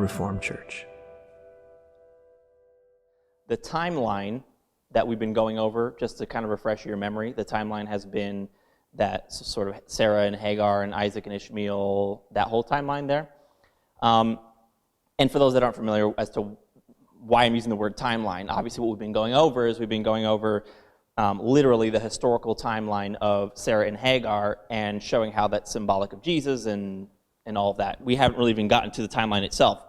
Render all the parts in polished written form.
Reformed Church. The timeline that we've been going over, just to kind of refresh your memory, the timeline has been that sort of Sarah and Hagar and Isaac and Ishmael, that whole timeline there. And for those that aren't familiar as to why I'm using the word timeline, obviously what we've been going over is we've been going over literally the historical timeline of Sarah and Hagar and showing how that's symbolic of Jesus and all of that. We haven't really even gotten to the timeline itself.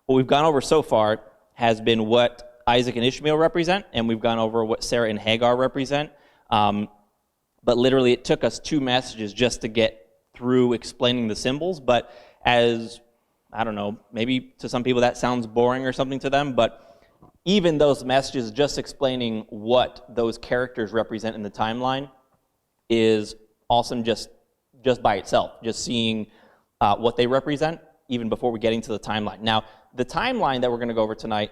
What we've gone over so far has been what Isaac and Ishmael represent, and we've gone over what Sarah and Hagar represent. But literally it took us 2 messages just to get through explaining the symbols. But as, I don't know, maybe to some people that sounds boring or something to them, but even those messages just explaining what those characters represent in the timeline is awesome just by itself, just seeing what they represent even before we get into the timeline. Now, the timeline that we're going to go over tonight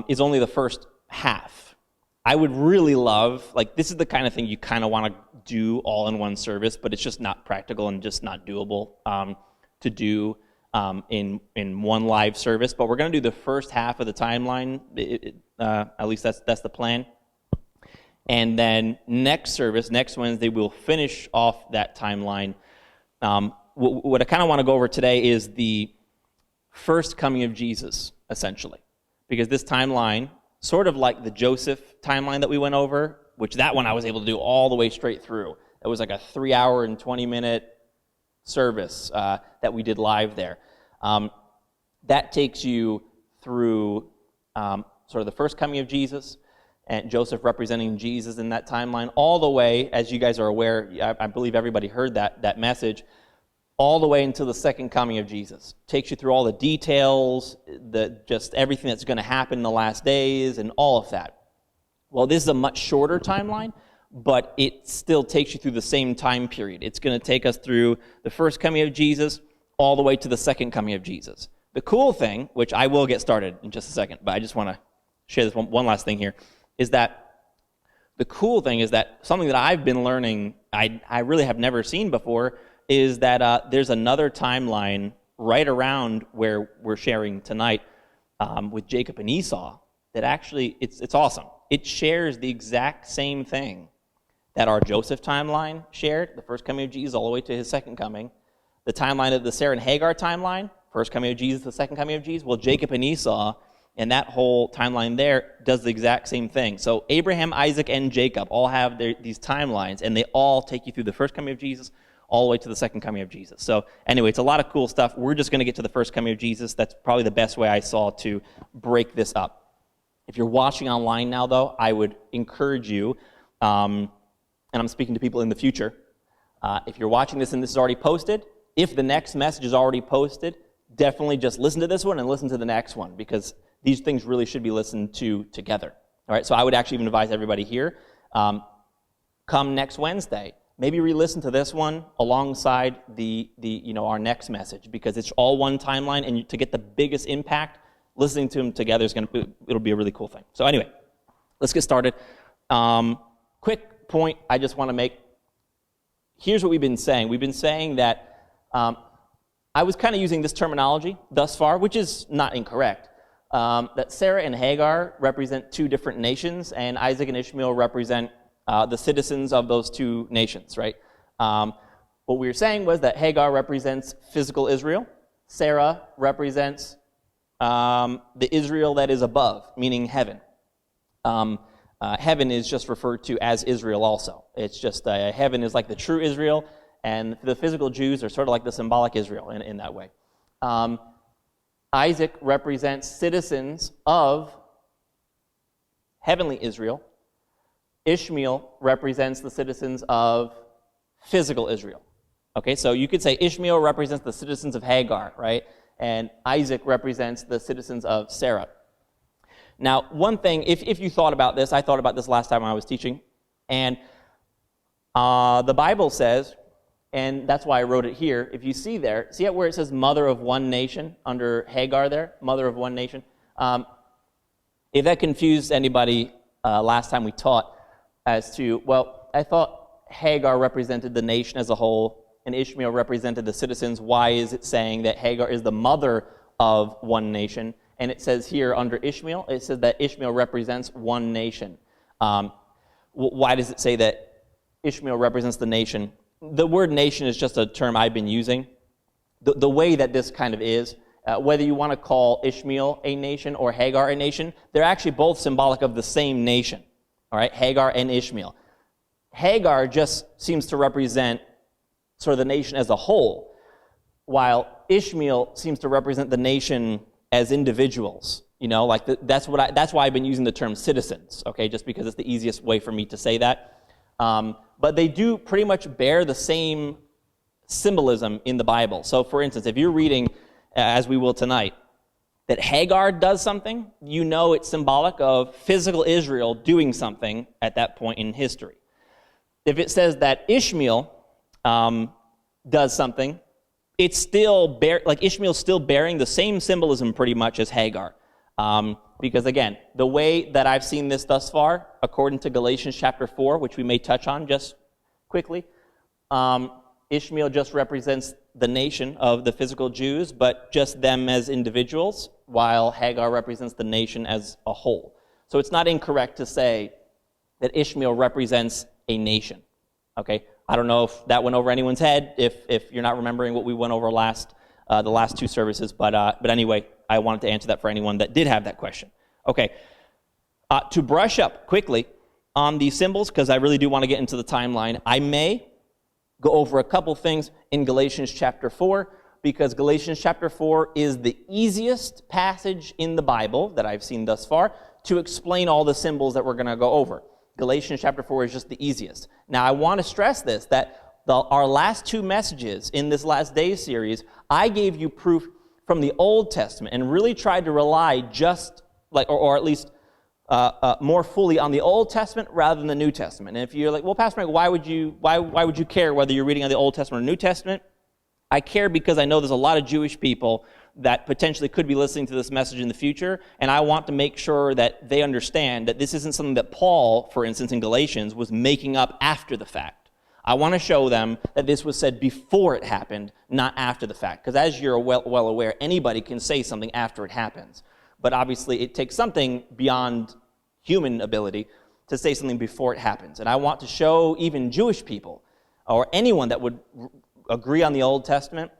is only the first half. I would really love, this is the kind of thing you kind of want to do all in one service, but it's just not practical and just not doable to do in one live service. But we're going to do the first half of the timeline, at least that's the plan. And then next service, next Wednesday, we'll finish off that timeline. What I kind of want to go over today is the first coming of Jesus, essentially. Because this timeline, sort of like the Joseph timeline that we went over, which that one I was able to do all the way straight through. It was like a 3-hour and 20-minute service that we did live there. That takes you through sort of the first coming of Jesus, and Joseph representing Jesus in that timeline, all the way, as you guys are aware, I believe everybody heard that message, all the way until the second coming of Jesus. Takes you through all the details, just everything that's going to happen in the last days, and all of that. Well, this is a much shorter timeline, but it still takes you through the same time period. It's going to take us through the first coming of Jesus all the way to the second coming of Jesus. The cool thing, which I will get started in just a second, but I just want to share this one last thing here, is that the cool thing is that something that I've been learning, I really have never seen before, is that there's another timeline right around where we're sharing tonight with Jacob and Esau that actually, it's awesome. It shares the exact same thing that our Joseph timeline shared, the first coming of Jesus all the way to his second coming. The timeline of the Sarah and Hagar timeline, first coming of Jesus, the second coming of Jesus. Well, Jacob and Esau and that whole timeline there does the exact same thing. So Abraham, Isaac, and Jacob all have these timelines, and they all take you through the first coming of Jesus all the way to the second coming of Jesus. So anyway, it's a lot of cool stuff. We're just going to get to the first coming of Jesus. That's probably the best way I saw to break this up. If you're watching online now, though, I would encourage you, and I'm speaking to people in the future, if you're watching this and this is already posted, if the next message is already posted, definitely just listen to this one and listen to the next one, because these things really should be listened to together. All right, so I would actually even advise everybody here, come next Wednesday, maybe re-listen to this one alongside the our next message, because it's all one timeline, and to get the biggest impact, listening to them together it'll be a really cool thing. So anyway, let's get started. Quick point I just want to make. Here's what we've been saying. We've been saying that I was kind of using this terminology thus far, which is not incorrect, that Sarah and Hagar represent 2 different nations, and Isaac and Ishmael represent the citizens of those 2 nations, right? What we were saying was that Hagar represents physical Israel. Sarah represents the Israel that is above, meaning heaven. Heaven is just referred to as Israel also. It's just heaven is like the true Israel, and the physical Jews are sort of like the symbolic Israel in that way. Isaac represents citizens of heavenly Israel. Ishmael represents the citizens of physical Israel. Okay, so you could say Ishmael represents the citizens of Hagar, right? And Isaac represents the citizens of Sarah. Now, one thing, if you thought about this, I thought about this last time I was teaching, and the Bible says, and that's why I wrote it here, if you see there, see where it says mother of one nation under Hagar there, mother of one nation? If that confused anybody last time we taught as to, well, I thought Hagar represented the nation as a whole, and Ishmael represented the citizens. Why is it saying that Hagar is the mother of one nation. And it says here under Ishmael, it says that Ishmael represents one nation. Why does it say that Ishmael represents the nation? The word nation is just a term I've been using. The way that this kind of is, whether you want to call Ishmael a nation or Hagar a nation, they're actually both symbolic of the same nation. All right, Hagar and Ishmael. Hagar just seems to represent sort of the nation as a whole, while Ishmael seems to represent the nation as individuals. You know, like that's why I've been using the term citizens. Okay, just because it's the easiest way for me to say that. But they do pretty much bear the same symbolism in the Bible. So, for instance, if you're reading, as we will tonight, that Hagar does something, you know it's symbolic of physical Israel doing something at that point in history. If it says that Ishmael does something, it's still Ishmael's still bearing the same symbolism pretty much as Hagar. Because again, the way that I've seen this thus far, according to Galatians Chapter 4, which we may touch on just quickly, Ishmael just represents the nation of the physical Jews, but just them as individuals, while Hagar represents the nation as a whole. So it's not incorrect to say that Ishmael represents a nation. Okay, I don't know if that went over anyone's head, if you're not remembering what we went over the last two services, but anyway, I wanted to answer that for anyone that did have that question. Okay, to brush up quickly on these symbols, because I really do want to get into the timeline, I may go over a couple things in Galatians chapter 4, because Galatians chapter 4 is the easiest passage in the Bible that I've seen thus far to explain all the symbols that we're going to go over. Galatians chapter 4 is just the easiest. Now, I want to stress this, that our last two messages in this Last Days series, I gave you proof from the Old Testament and really tried to rely just like, or at least more fully on the Old Testament rather than the New Testament. And if you're like, well, Pastor Mike, why would you care whether you're reading on the Old Testament or New Testament? I care because I know there's a lot of Jewish people that potentially could be listening to this message in the future, and I want to make sure that they understand that this isn't something that Paul, for instance, in Galatians, was making up after the fact. I want to show them that this was said before it happened, not after the fact. Because as you're well aware, anybody can say something after it happens. But obviously, it takes something beyond human ability to say something before it happens. And I want to show even Jewish people, or anyone that would agree on the Old Testament,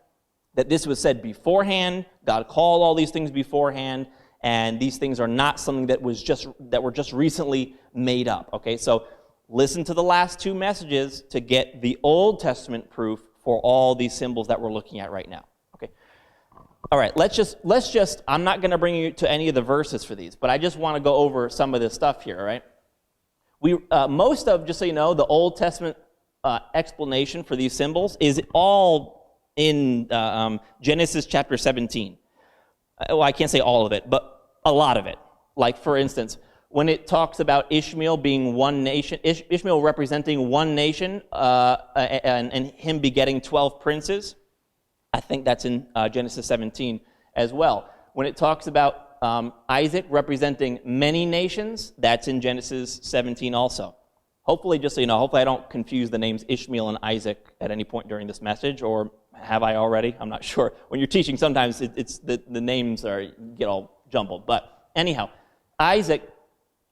that this was said beforehand. God called all these things beforehand, and these things are not something that were just recently made up. Okay, so listen to the last two messages to get the Old Testament proof for all these symbols that we're looking at right now. Okay. All right, let's just I'm not going to bring you to any of the verses for these, but I just want to go over some of this stuff here, all right? Just so you know, the Old Testament explanation for these symbols is all in Genesis chapter 17. Well, I can't say all of it, but a lot of it. Like, for instance, when it talks about Ishmael being one nation, Ishmael representing one nation, and him begetting 12 princes, I think that's in Genesis 17 as well. When it talks about Isaac representing many nations, that's in Genesis 17 also. Hopefully, just so you know, hopefully I don't confuse the names Ishmael and Isaac at any point during this message, or have I already? I'm not sure. When you're teaching, sometimes it's the names get all jumbled. But anyhow, Isaac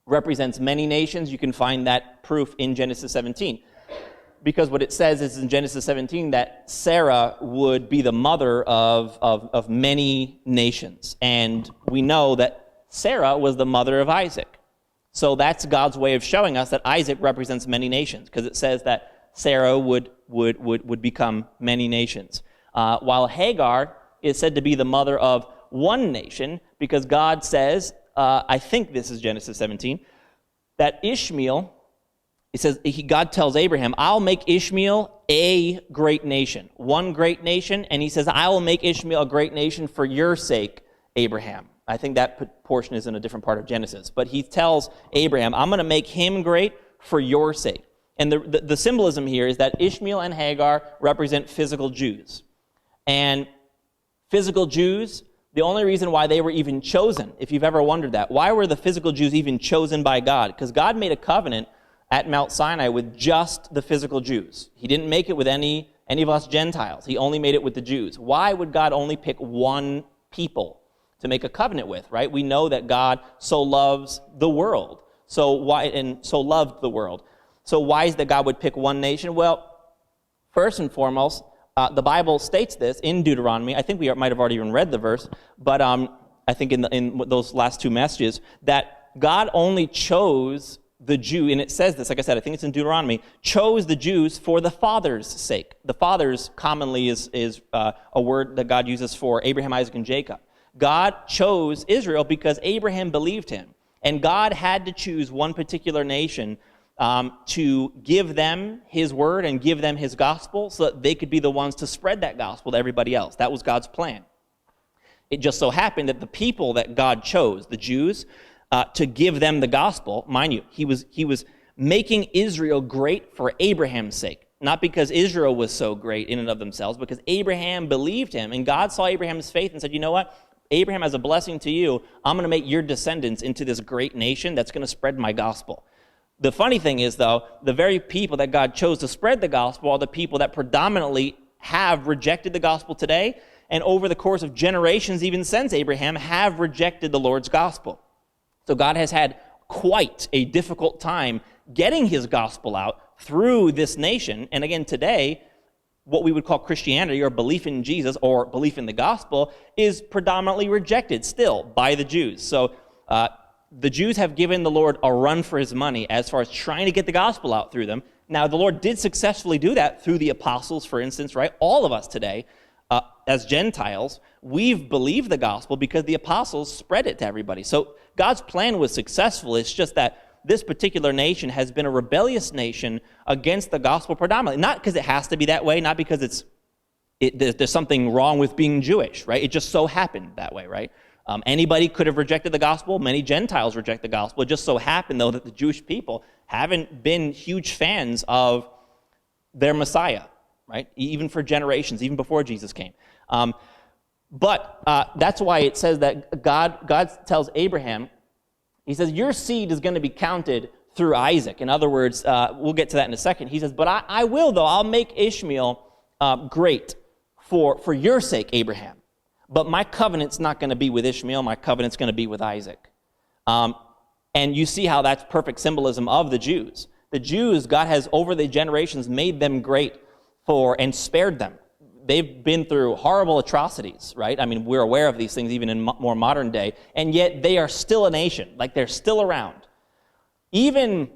represents many nations. You can find that proof in Genesis 17. Because what it says is in Genesis 17 that Sarah would be the mother of many nations. And we know that Sarah was the mother of Isaac. So that's God's way of showing us that Isaac represents many nations, because it says that Sarah would become many nations. While Hagar is said to be the mother of one nation, because God says, I think this is Genesis 17, that Ishmael, it says, God tells Abraham, I'll make Ishmael a great nation, one great nation, and he says, I will make Ishmael a great nation for your sake, Abraham. I think that portion is in a different part of Genesis. But he tells Abraham, I'm going to make him great for your sake. And the symbolism here is that Ishmael and Hagar represent physical Jews. And physical Jews, the only reason why they were even chosen, if you've ever wondered that, why were the physical Jews even chosen by God? Because God made a covenant at Mount Sinai with just the physical Jews. He didn't make it with any of us Gentiles. He only made it with the Jews. Why would God only pick one people to make a covenant with, right? We know that God so loves the world. So loved the world. So why is that God would pick one nation? Well, first and foremost, the Bible states this in Deuteronomy. I think we might have already even read the verse, but I think in those last two messages, that God only chose the Jew, and it says this, like I said, I think it's in Deuteronomy, chose the Jews for the father's sake. The fathers commonly is a word that God uses for Abraham, Isaac, and Jacob. God chose Israel because Abraham believed him. And God had to choose one particular nation to give them his word and give them his gospel so that they could be the ones to spread that gospel to everybody else. That was God's plan. It just so happened that the people that God chose, the Jews, to give them the gospel, mind you, he was making Israel great for Abraham's sake. Not because Israel was so great in and of themselves, because Abraham believed him, and God saw Abraham's faith and said, you know what? Abraham, as a blessing to you, I'm going to make your descendants into this great nation that's going to spread my gospel. The funny thing is, though, the very people that God chose to spread the gospel are the people that predominantly have rejected the gospel today, and over the course of generations, even since Abraham, have rejected the Lord's gospel. So God has had quite a difficult time getting his gospel out through this nation. And again, today, what we would call Christianity, or belief in Jesus, or belief in the gospel, is predominantly rejected still by the Jews. So the Jews have given the Lord a run for his money as far as trying to get the gospel out through them. Now, the Lord did successfully do that through the apostles, for instance, right? All of us today, as Gentiles, we've believed the gospel because the apostles spread it to everybody. So God's plan was successful. It's just that this particular nation has been a rebellious nation against the gospel predominantly. Not because it has to be that way, not because there's something wrong with being Jewish, right? It just so happened that way, right? Anybody could have rejected the gospel. Many Gentiles reject the gospel. It just so happened, though, that the Jewish people haven't been huge fans of their Messiah, right? Even for generations, even before Jesus came. But that's why it says that God tells Abraham, he says, your seed is going to be counted through Isaac. In other words, we'll get to that in a second. He says, but I will, though. I'll make Ishmael great for your sake, Abraham. But my covenant's not going to be with Ishmael. My covenant's going to be with Isaac. And you see how that's perfect symbolism of the Jews. The Jews, God has, over the generations, made them great and spared them. They've been through horrible atrocities, right? I mean, we're aware of these things even in more modern day, and yet they are still a nation, like they're still around. Even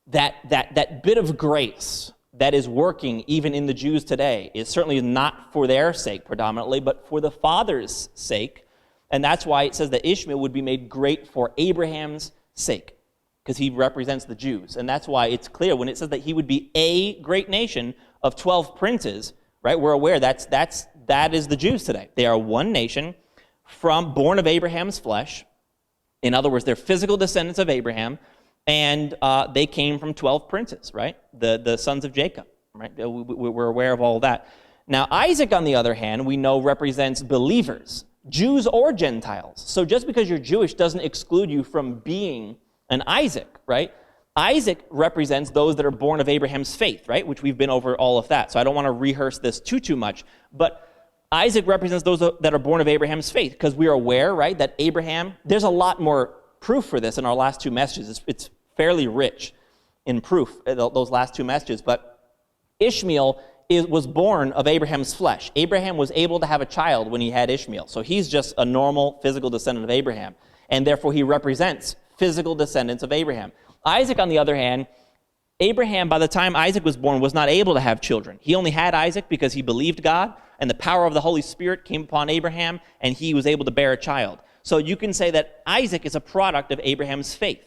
that bit of grace that is working even in the Jews today is certainly not for their sake predominantly, but for the Father's sake, and that's why it says that Ishmael would be made great for Abraham's sake, because he represents the Jews, and that's why it's clear when it says that he would be a great nation of 12 princes. Right, we're aware that is the Jews today. They are one nation born of Abraham's flesh. In other words, they're physical descendants of Abraham, and they came from 12 princes, right? The sons of Jacob, right? We're aware of all that. Now, Isaac, on the other hand, we know represents believers, Jews or Gentiles. So just because you're Jewish doesn't exclude you from being an Isaac, right? Isaac represents those that are born of Abraham's faith, right? Which we've been over all of that. So I don't want to rehearse this too much. But Isaac represents those that are born of Abraham's faith, because we are aware, right, that Abraham, there's a lot more proof for this in our last two messages. It's fairly rich in proof, those last two messages. But Ishmael was born of Abraham's flesh. Abraham was able to have a child when he had Ishmael. So he's just a normal physical descendant of Abraham. And therefore he represents physical descendants of Abraham. Isaac, on the other hand, Abraham, by the time Isaac was born, was not able to have children. He only had Isaac because he believed God, and the power of the Holy Spirit came upon Abraham, and he was able to bear a child. So you can say that Isaac is a product of Abraham's faith,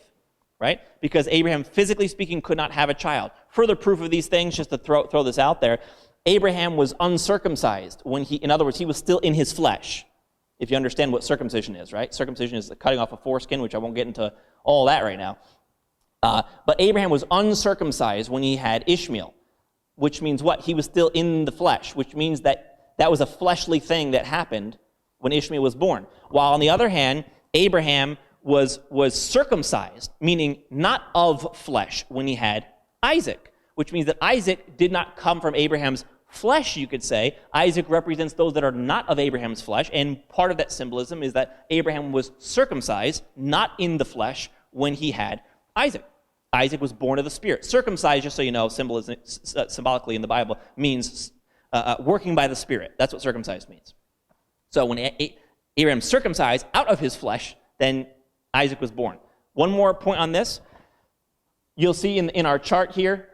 right? Because Abraham, physically speaking, could not have a child. Further proof of these things, just to throw this out there, Abraham was uncircumcised in other words, he was still in his flesh. If you understand what circumcision is, right? Circumcision is the cutting off a foreskin, which I won't get into all that right now. But Abraham was uncircumcised when he had Ishmael, which means what? He was still in the flesh, which means that was a fleshly thing that happened when Ishmael was born. While on the other hand, Abraham was circumcised, meaning not of flesh, when he had Isaac, which means that Isaac did not come from Abraham's flesh, you could say, Isaac represents those that are not of Abraham's flesh, and part of that symbolism is that Abraham was circumcised, not in the flesh, when he had Isaac. Isaac was born of the Spirit. Circumcised, just so you know, symbolically in the Bible, means working by the Spirit. That's what circumcised means. So when Abraham circumcised out of his flesh, then Isaac was born. One more point on this. You'll see in our chart here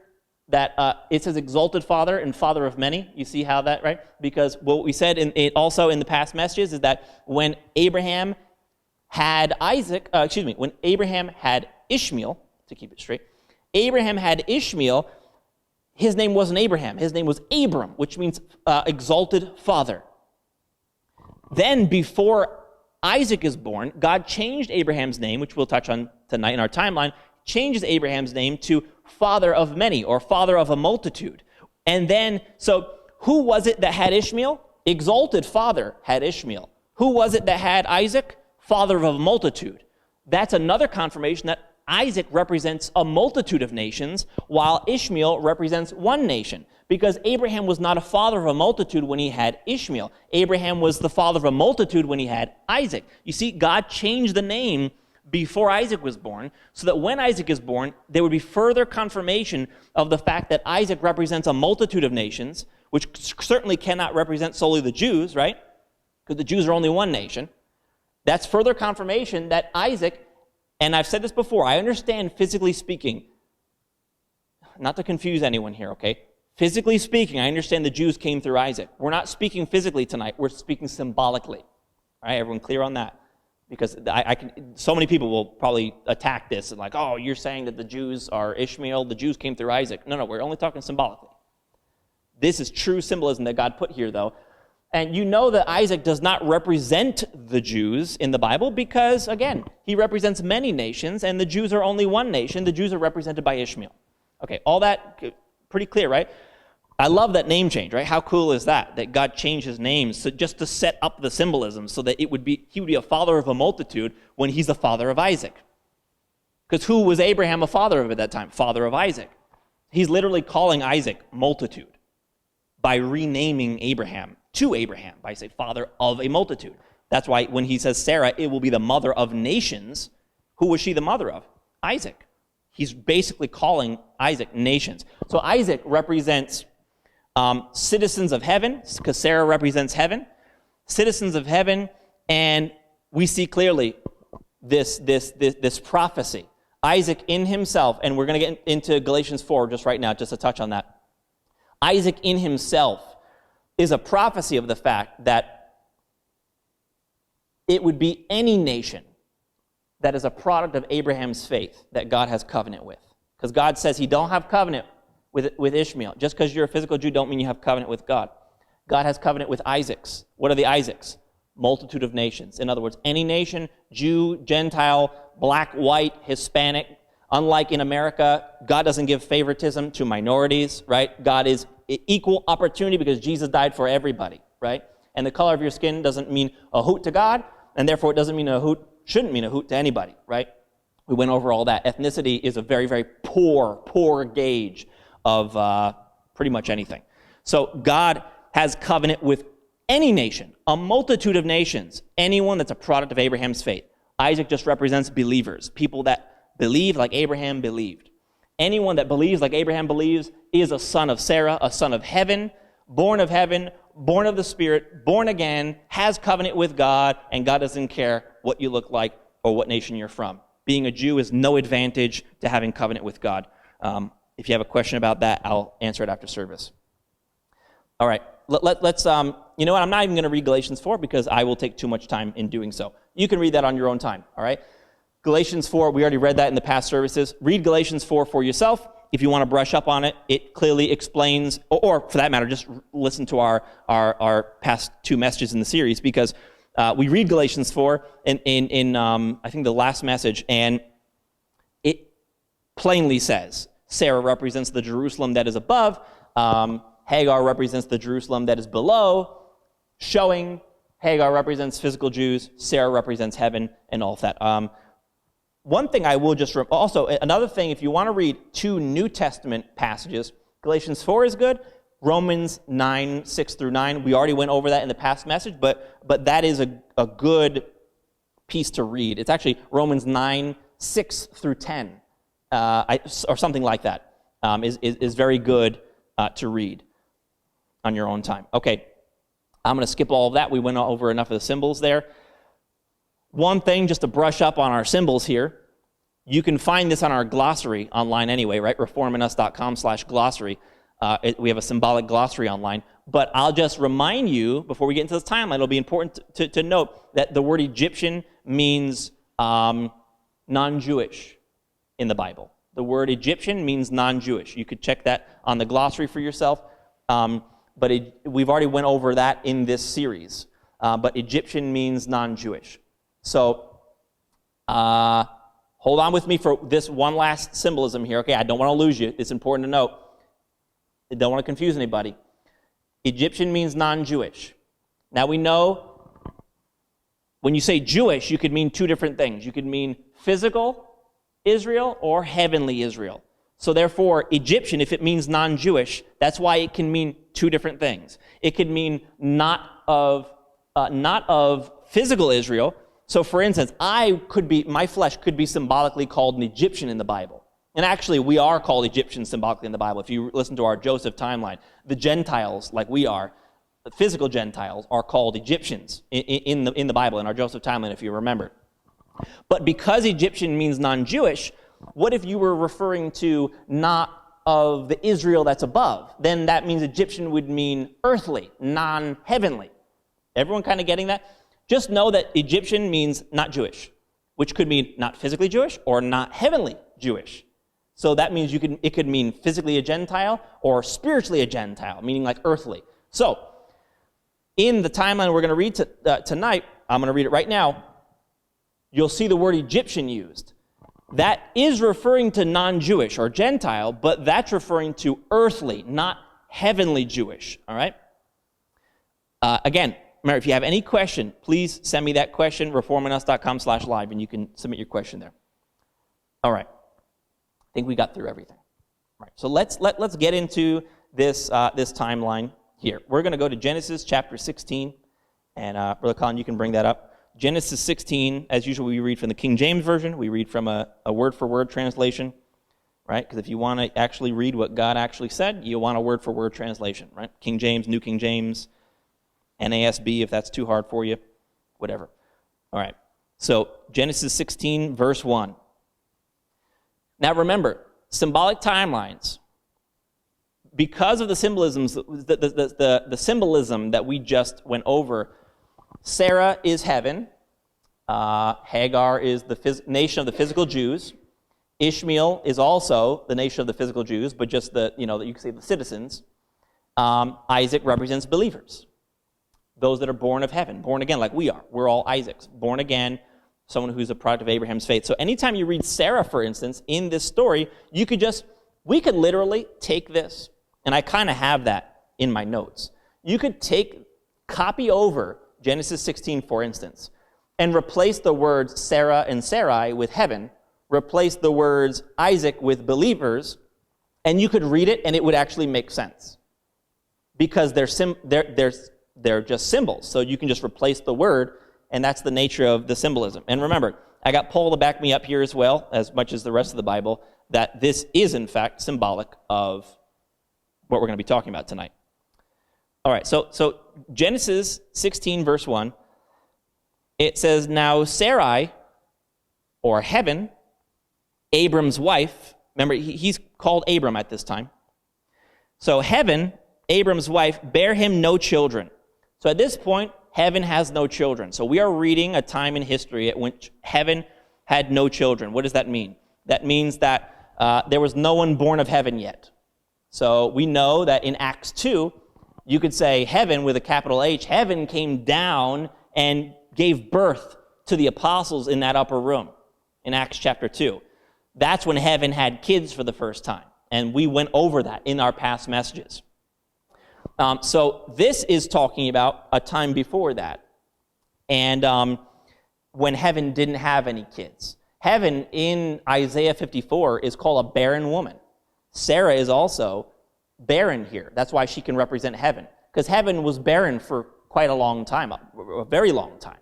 that it says exalted father and father of many. You see how that, right? Because what we said also in the past messages is that when Abraham had when Abraham had Ishmael, to keep it straight, Abraham had Ishmael, his name wasn't Abraham. His name was Abram, which means exalted father. Then before Isaac is born, God changed Abraham's name, which we'll touch on tonight in our timeline, changes Abraham's name to father of many, or father of a multitude. And then, so who was it that had Ishmael? Exalted father had Ishmael. Who was it that had Isaac? Father of a multitude. That's another confirmation that Isaac represents a multitude of nations, while Ishmael represents one nation. Because Abraham was not a father of a multitude when he had Ishmael. Abraham was the father of a multitude when he had Isaac. You see, God changed the name before Isaac was born, so that when Isaac is born, there would be further confirmation of the fact that Isaac represents a multitude of nations, which certainly cannot represent solely the Jews, right? Because the Jews are only one nation. That's further confirmation that Isaac, and I've said this before, I understand physically speaking, not to confuse anyone here, okay? Physically speaking, I understand the Jews came through Isaac. We're not speaking physically tonight, we're speaking symbolically. All right, everyone clear on that? Because so many people will probably attack this and like, oh, you're saying that the Jews are Ishmael, the Jews came through Isaac. No, we're only talking symbolically. This is true symbolism that God put here, though. And you know that Isaac does not represent the Jews in the Bible because, again, he represents many nations, and the Jews are only one nation. The Jews are represented by Ishmael. Okay, all that pretty clear, right? I love that name change, right? How cool is that? That God changed his name just to set up the symbolism so that he would be a father of a multitude when he's the father of Isaac. Because who was Abraham a father of at that time? Father of Isaac. He's literally calling Isaac multitude by renaming Abraham to Abraham, by saying father of a multitude. That's why when he says Sarah, it will be the mother of nations. Who was she the mother of? Isaac. He's basically calling Isaac nations. So Isaac represents citizens of heaven, because Sarah represents heaven, citizens of heaven, and we see clearly this prophecy. Isaac in himself, and we're going to get into Galatians 4 just right now, just to touch on that. Isaac in himself is a prophecy of the fact that it would be any nation that is a product of Abraham's faith that God has covenant with. Because God says he don't have covenant with Ishmael. Just because you're a physical Jew don't mean you have covenant with God. God has covenant with Isaacs. What are the Isaacs? Multitude of nations. In other words, any nation, Jew, Gentile, black, white, Hispanic. Unlike in America, God doesn't give favoritism to minorities, right? God is equal opportunity because Jesus died for everybody, right? And the color of your skin doesn't mean a hoot to God, and therefore it doesn't mean a hoot, shouldn't mean a hoot to anybody, right? We went over all that. Ethnicity is a very, very poor gauge of pretty much anything. So God has covenant with any nation, a multitude of nations, anyone that's a product of Abraham's faith. Isaac just represents believers, people that believe like Abraham believed. Anyone that believes like Abraham believes is a son of Sarah, a son of heaven, born of the Spirit, born again, has covenant with God, and God doesn't care what you look like or what nation you're from. Being a Jew is no advantage to having covenant with God. If you have a question about that, I'll answer it after service. All right, let's, you know what, I'm not even going to read Galatians 4 because I will take too much time in doing so. You can read that on your own time, all right? Galatians 4, we already read that in the past services. Read Galatians 4 for yourself. If you want to brush up on it, it clearly explains, or for that matter, just listen to our past two messages in the series, because we read Galatians 4 in I think the last message, and it plainly says, Sarah represents the Jerusalem that is above, Hagar represents the Jerusalem that is below, showing Hagar represents physical Jews, Sarah represents heaven, and all of that. One thing I will just, also, another thing, if you want to read two New Testament passages, Galatians 4 is good, Romans 9, 6 through 9. We already went over that in the past message, but that is a good piece to read. It's actually Romans 9, 6 through 10, or something like that, is very good to read on your own time. Okay, I'm going to skip all of that. We went over enough of the symbols there. One thing, just to brush up on our symbols here, you can find this on our glossary online anyway, right? reforminus.com/glossary. We have a symbolic glossary online. But I'll just remind you, before we get into this timeline, it'll be important to note that the word Egyptian means non-Jewish in the Bible. The word Egyptian means non-Jewish. You could check that on the glossary for yourself. But we've already went over that in this series. But Egyptian means non-Jewish. So hold on with me for this one last symbolism here. Okay, I don't want to lose you. It's important to note. I don't want to confuse anybody. Egyptian means non-Jewish. Now we know when you say Jewish, you could mean two different things. You could mean physical Israel or heavenly Israel. So therefore, Egyptian, if it means non-Jewish, that's why it can mean two different things. It could mean not of physical Israel. So for instance, my flesh could be symbolically called an Egyptian in the Bible. And actually, we are called Egyptians symbolically in the Bible. If you listen to our Joseph timeline, the Gentiles, like we are, the physical Gentiles, are called Egyptians in the Bible, in our Joseph timeline, if you remember. But because Egyptian means non-Jewish, what if you were referring to not of the Israel that's above? Then that means Egyptian would mean earthly, non-heavenly. Everyone kind of getting that? Just know that Egyptian means not Jewish, which could mean not physically Jewish or not heavenly Jewish. So that means it could mean physically a Gentile or spiritually a Gentile, meaning like earthly. So in the timeline we're going to read tonight, I'm going to read it right now, you'll see the word Egyptian used. That is referring to non-Jewish or Gentile, but that's referring to earthly, not heavenly Jewish, all right? Again, remember, if you have any question, please send me that question, reforminus.com/live, and you can submit your question there. All right. I think we got through everything. All right. So let's get into this timeline here. We're going to go to Genesis chapter 16, and Brother Colin, you can bring that up. Genesis 16, as usual, we read from the King James Version. We read from a word-for-word translation, right? Because if you want to actually read what God actually said, you want a word-for-word translation, right? King James, New King James, NASB, if that's too hard for you, whatever. All right. So Genesis 16, verse 1. Now remember, symbolic timelines, because of the symbolisms, the symbolism that we just went over, Sarah is heaven, Hagar is the nation of the physical Jews, Ishmael is also the nation of the physical Jews, but just you could say the citizens. Isaac represents believers, those that are born of heaven, born again like we are. We're all Isaacs, born again, someone who's a product of Abraham's faith. So anytime you read Sarah, for instance, in this story, we could literally take this, and I kind of have that in my notes. You could copy over Genesis 16, for instance, and replace the words Sarah and Sarai with heaven, replace the words Isaac with believers, and you could read it and it would actually make sense. Because they're just symbols. So you can just replace the word, and that's the nature of the symbolism. And remember, I got Paul to back me up here as well, as much as the rest of the Bible, that this is in fact symbolic of what we're going to be talking about tonight. All right, so Genesis 16, verse 1, it says, "Now Sarai, or heaven, Abram's wife," remember, he's called Abram at this time. So heaven, Abram's wife, bare him no children. So at this point, heaven has no children. So we are reading a time in history at which heaven had no children. What does that mean? That means that there was no one born of heaven yet. So we know that in Acts 2, you could say heaven with a capital H, heaven came down and gave birth to the apostles in that upper room in Acts chapter 2. That's when heaven had kids for the first time. And we went over that in our past messages. So this is talking about a time before that. And when heaven didn't have any kids. Heaven in Isaiah 54 is called a barren woman. Sarah is also barren here. That's why she can represent heaven, because heaven was barren for quite a long time, a very long time.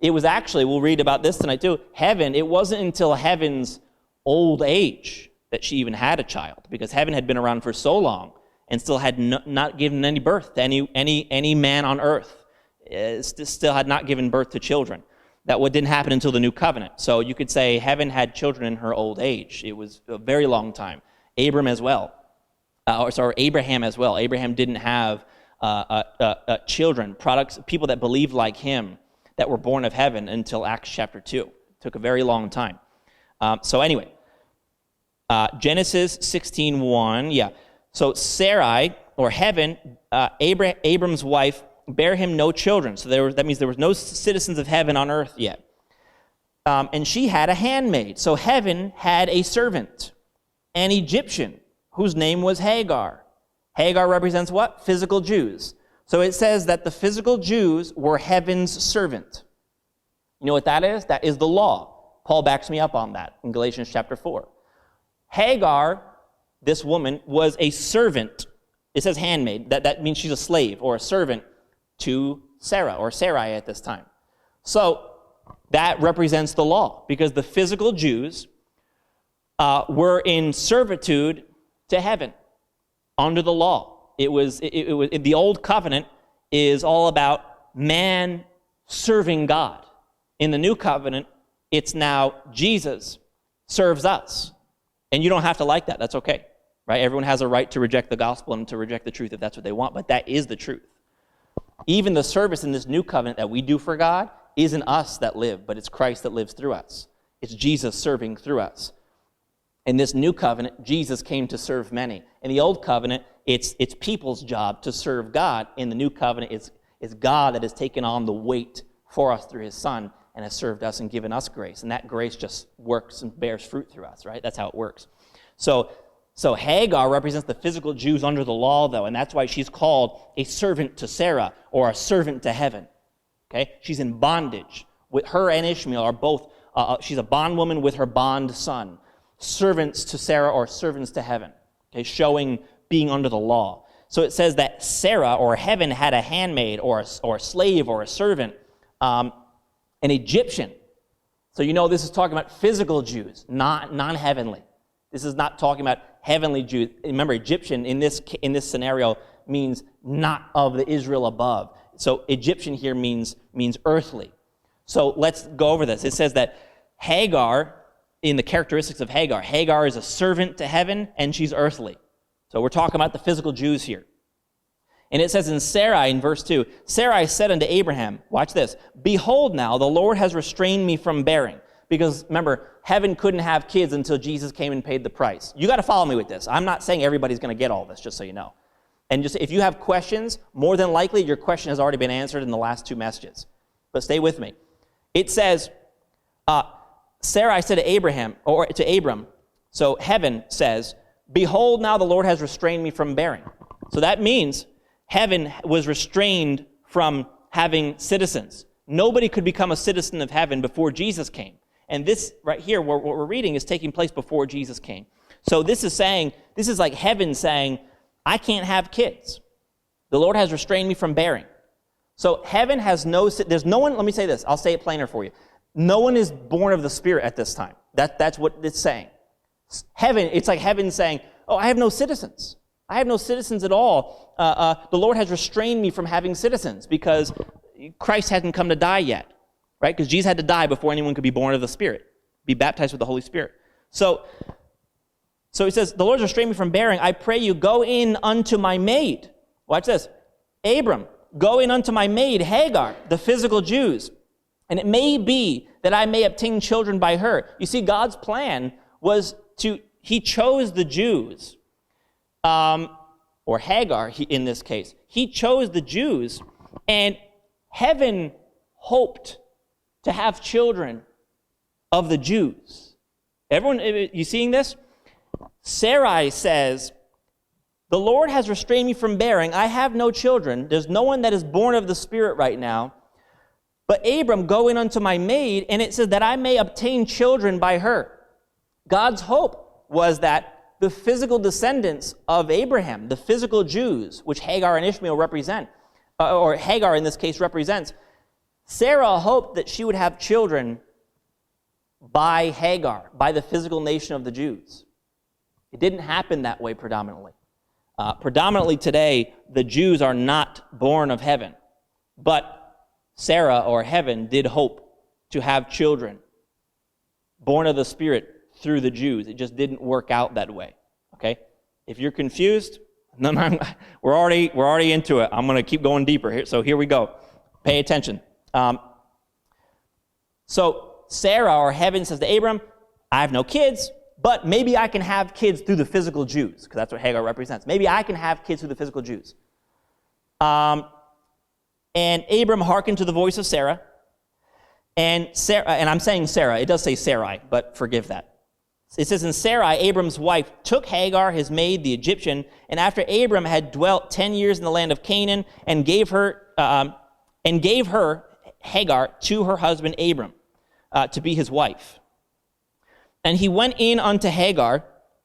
It was actually, we'll read about this tonight too, heaven, it wasn't until heaven's old age that she even had a child, because heaven had been around for so long and still had not given any birth to any man on earth. Still had not given birth to children. That didn't happen until the new covenant. So you could say heaven had children in her old age. It was a very long time. Abraham as well. Abraham didn't have children, people that believed like him that were born of heaven until Acts chapter 2. It took a very long time. Genesis 16:1, yeah. So Sarai, or heaven, Abram's wife, bare him no children. So that means there was no citizens of heaven on earth yet. And she had a handmaid. So heaven had a servant, an Egyptian, whose name was Hagar. Hagar represents what? Physical Jews. So it says that the physical Jews were heaven's servant. You know what that is? That is the law. Paul backs me up on that in Galatians chapter 4. Hagar, this woman, was a servant. It says handmaid. That means she's a slave or a servant to Sarah or Sarai at this time. So that represents the law, because the physical Jews were in servitude to heaven under the law. It was the old covenant is all about man serving God. In the new covenant, it's now Jesus serves us. And you don't have to like that. That's okay, right? Everyone has a right to reject the gospel and to reject the truth if that's what they want, but that is the truth. Even the service in this new covenant that we do for God isn't us that live, but it's Christ that lives through us. It's Jesus serving through us. In this new covenant, Jesus came to serve many. In the old covenant, it's people's job to serve God. In the new covenant, it's God that has taken on the weight for us through his Son and has served us and given us grace. And that grace just works and bears fruit through us, right? That's how it works. So Hagar represents the physical Jews under the law, though, and that's why she's called a servant to Sarah or a servant to heaven. Okay? She's in bondage. With her and Ishmael are both, she's a bondwoman with her bond son. Servants to Sarah or servants to heaven. Okay? Showing being under the law. So it says that Sarah or heaven had a handmaid or a slave or a servant, an Egyptian. So you know this is talking about physical Jews, not non-heavenly. This is not talking about heavenly Jews. Remember, Egyptian in this scenario means not of the Israel above. So Egyptian here means earthly. So let's go over this. It says that Hagar, in the characteristics of Hagar is a servant to heaven and she's earthly. So we're talking about the physical Jews here. And it says in Sarai, in verse 2, Sarai said unto Abraham, watch this, behold now, the Lord has restrained me from bearing. Because remember, heaven couldn't have kids until Jesus came and paid the price. You got to follow me with this. I'm not saying everybody's going to get all this, just so you know. And just if you have questions, more than likely your question has already been answered in the last two messages. But stay with me. It says, Sarai said to Abraham, or to Abram, so heaven says, behold now the Lord has restrained me from bearing. So that means heaven was restrained from having citizens. Nobody could become a citizen of heaven before Jesus came. And this right here, what we're reading, is taking place before Jesus came. So this is like heaven saying, I can't have kids. The Lord has restrained me from bearing. So heaven has there's no one, let me say this, I'll say it plainer for you. No one is born of the Spirit at this time. That's what it's saying. Heaven, it's like heaven saying, oh, I have no citizens. I have no citizens at all. The Lord has restrained me from having citizens because Christ hadn't come to die yet, right? Because Jesus had to die before anyone could be born of the Spirit, be baptized with the Holy Spirit. So he says, the Lord has restrained me from bearing. I pray you, go in unto my maid. Watch this. Abram, go in unto my maid, Hagar, the physical Jews. And it may be that I may obtain children by her. You see, God's plan was he chose the Jews, or Hagar in this case. He chose the Jews, and heaven hoped to have children of the Jews. Everyone, you seeing this? Sarai says, the Lord has restrained me from bearing. I have no children. There's no one that is born of the Spirit right now. But Abram, go in unto my maid, and it says that I may obtain children by her. God's hope was that the physical descendants of Abraham, the physical Jews, which Hagar and Ishmael represent, or Hagar in this case represents. Sarah hoped that she would have children by Hagar, by the physical nation of the Jews. It didn't happen that way predominantly. Predominantly today, the Jews are not born of heaven. But Sarah, or heaven, did hope to have children born of the Spirit through the Jews. It just didn't work out that way. Okay? If you're confused, we're already into it. I'm going to keep going deeper here. So here we go. Pay attention. So Sarah, or heaven, says to Abram, I have no kids, but maybe I can have kids through the physical Jews, because that's what Hagar represents. Maybe I can have kids through the physical Jews. And Abram hearkened to the voice of Sarah. And Sarah, and I'm saying Sarah, it does say Sarai, but forgive that. It says, and Sarai, Abram's wife, took Hagar, his maid, the Egyptian, and after Abram had dwelt 10 years in the land of Canaan, and gave her Hagar to her husband Abram to be his wife. And he went in unto Hagar,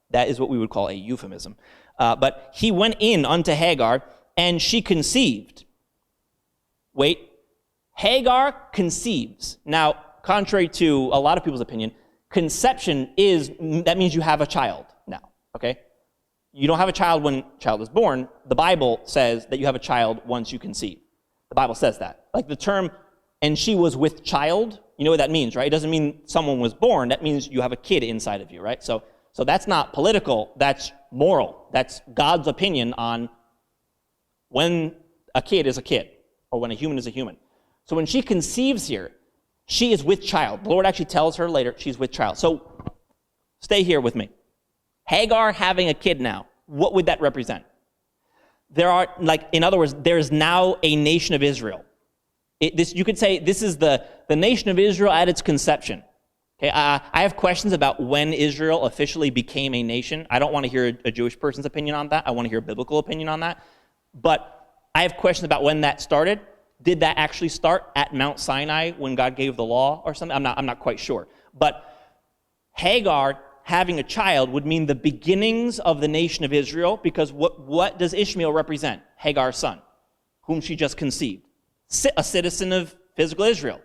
that is what we would call a euphemism, but he went in unto Hagar, and she conceived. Wait, Hagar conceives. Now, contrary to a lot of people's opinion, conception that means you have a child now, okay? You don't have a child when a child is born. The Bible says that you have a child once you conceive. The Bible says that. Like the term, and she was with child, you know what that means, right? It doesn't mean someone was born. That means you have a kid inside of you, right? So that's not political. That's moral. That's God's opinion on when a kid is a kid or when a human is a human. So when she conceives here, she is with child. The Lord actually tells her later she's with child. So stay here with me. Hagar having a kid now, what would that represent? In other words, there is now a nation of Israel. You could say this is the nation of Israel at its conception. Okay, I have questions about when Israel officially became a nation. I don't want to hear a Jewish person's opinion on that. I want to hear a biblical opinion on that. But I have questions about when that started. Did that actually start at Mount Sinai when God gave the law or something? I'm not quite sure. But Hagar having a child would mean the beginnings of the nation of Israel, because what does Ishmael represent? Hagar's son, whom she just conceived. A citizen of physical Israel.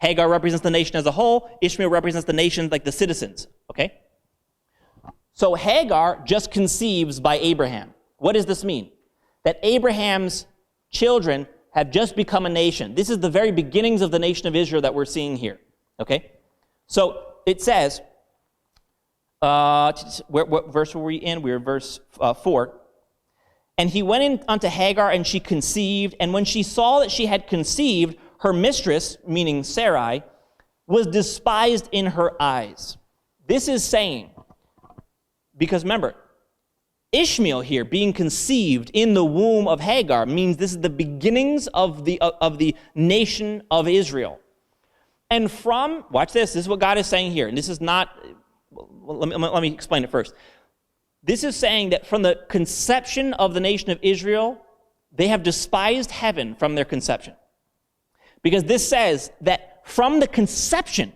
Hagar represents the nation as a whole. Ishmael represents the nation like the citizens. Okay? So Hagar just conceives by Abraham. What does this mean? That Abraham's children have just become a nation. This is the very beginnings of the nation of Israel that we're seeing here. Okay? So it says, what verse were we in? We were verse 4. And he went in unto Hagar, and she conceived. And when she saw that she had conceived, her mistress, meaning Sarai, was despised in her eyes. This is saying, because remember, Ishmael here being conceived in the womb of Hagar means this is the beginnings of the nation of Israel. And watch this is what God is saying here. And this is not, let me explain it first. This is saying that from the conception of the nation of Israel, they have despised heaven from their conception. Because this says that from the conception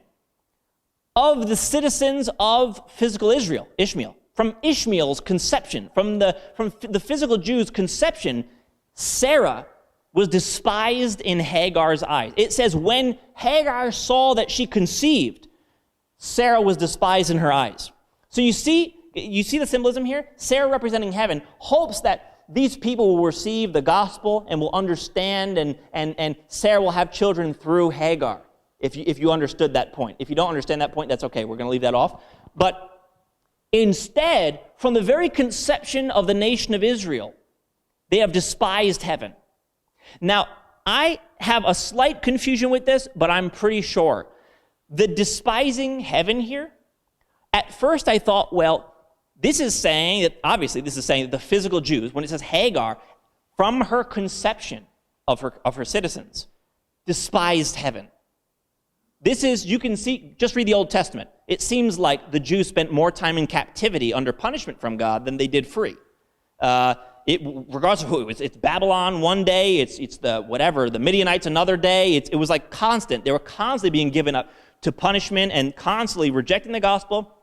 of the citizens of physical Israel, Ishmael, from Ishmael's conception, from the physical Jews' conception, Sarah was despised in Hagar's eyes. It says when Hagar saw that she conceived, Sarah was despised in her eyes. So you see the symbolism here? Sarah representing heaven hopes that these people will receive the gospel and will understand, and Sarah will have children through Hagar, if you understood that point. If you don't understand that point, that's okay. We're going to leave that off. But instead, from the very conception of the nation of Israel, they have despised heaven. Now, I have a slight confusion with this, but I'm pretty sure. The despising heaven here, at first I thought, well, this is saying that the physical Jews, when it says Hagar, from her conception of her citizens, despised heaven. This is, you can see, just read the Old Testament. It seems like the Jews spent more time in captivity under punishment from God than they did free. Regardless of who, it's Babylon one day, it's the Midianites another day. It was like constant. They were constantly being given up to punishment and constantly rejecting the gospel.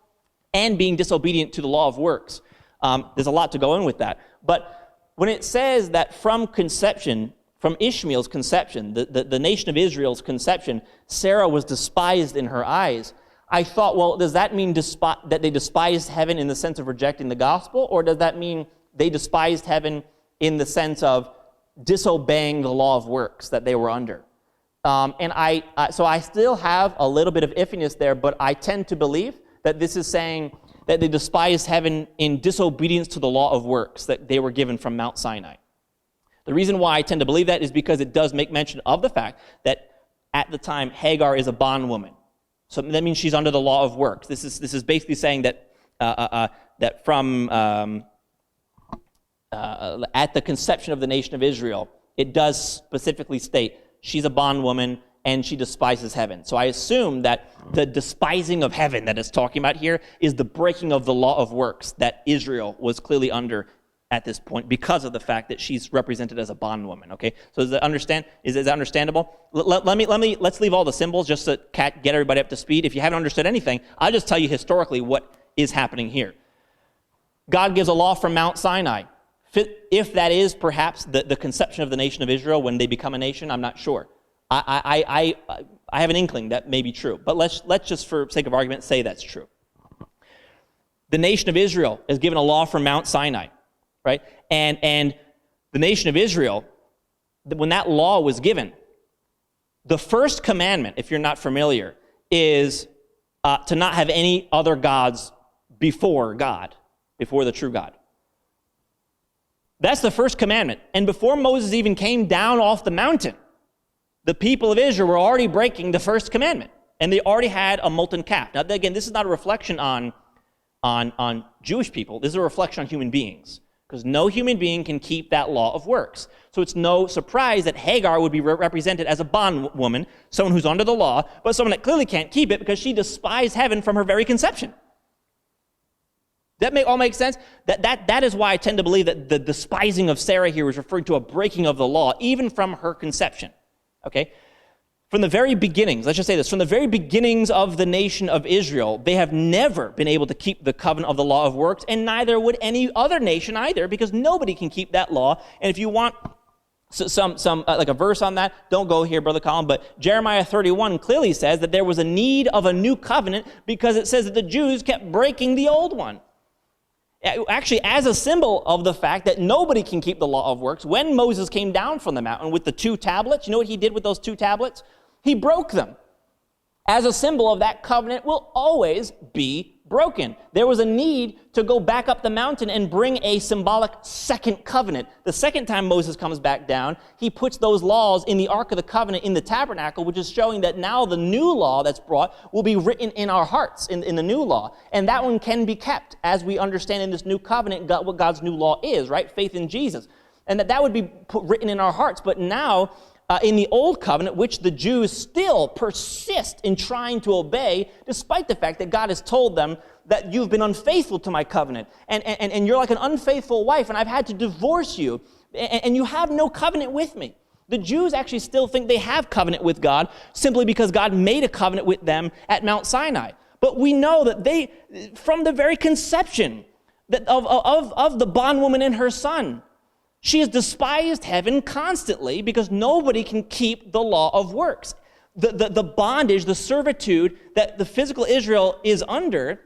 and being disobedient to the law of works. There's a lot to go in with that. But when it says that from conception, from Ishmael's conception, the nation of Israel's conception, Sarah was despised in her eyes, I thought, well, does that mean that they despised heaven in the sense of rejecting the gospel, or does that mean they despised heaven in the sense of disobeying the law of works that they were under? So I still have a little bit of iffiness there, but I tend to believe that this is saying that they despised heaven in disobedience to the law of works that they were given from Mount Sinai. The reason why I tend to believe that is because it does make mention of the fact that at the time Hagar is a bondwoman. So that means she's under the law of works. This is basically saying that that from at the conception of the nation of Israel, it does specifically state she's a bondwoman and she despises heaven. So I assume that the despising of heaven that it's talking about here is the breaking of the law of works that Israel was clearly under at this point because of the fact that she's represented as a bondwoman. Okay, so is that understandable? Let's leave all the symbols just to get everybody up to speed. If you haven't understood anything, I'll just tell you historically what is happening here. God gives a law from Mount Sinai. If that is perhaps the conception of the nation of Israel when they become a nation, I'm not sure. I have an inkling that may be true, but let's just, for sake of argument, say that's true. The nation of Israel is given a law from Mount Sinai, right? And the nation of Israel, when that law was given, the first commandment, if you're not familiar, is to not have any other gods before God, before the true God. That's the first commandment. And before Moses even came down off the mountain, the people of Israel were already breaking the first commandment. And they already had a molten calf. Now, again, this is not a reflection on Jewish people. This is a reflection on human beings. Because no human being can keep that law of works. So it's no surprise that Hagar would be represented as a bondwoman, someone who's under the law, but someone that clearly can't keep it because she despised heaven from her very conception. That all make sense? That is why I tend to believe that the despising of Sarah here is referring to a breaking of the law, even from her conception. Okay? From the very beginnings, let's just say this, from the very beginnings of the nation of Israel, they have never been able to keep the covenant of the law of works, and neither would any other nation either, because nobody can keep that law. And if you want some like a verse on that, don't go here, Brother Colin, but Jeremiah 31 clearly says that there was a need of a new covenant because it says that the Jews kept breaking the old one. Actually, as a symbol of the fact that nobody can keep the law of works, when Moses came down from the mountain with the 2 tablets, you know what he did with those 2 tablets? He broke them. As a symbol of that covenant will always be broken. There was a need to go back up the mountain and bring a symbolic second covenant. The second time Moses comes back down, he puts those laws in the Ark of the Covenant in the tabernacle, which is showing that now the new law that's brought will be written in our hearts in the new law. And that one can be kept as we understand in this new covenant what God's new law is, right? Faith in Jesus. And that would be written in our hearts. But now, in the old covenant, which the Jews still persist in trying to obey, despite the fact that God has told them that you've been unfaithful to my covenant, and you're like an unfaithful wife, and I've had to divorce you, and you have no covenant with me. The Jews actually still think they have covenant with God simply because God made a covenant with them at Mount Sinai. But we know that they, from the very conception of the bondwoman and her son, she has despised heaven constantly because nobody can keep the law of works. The bondage, the servitude that the physical Israel is under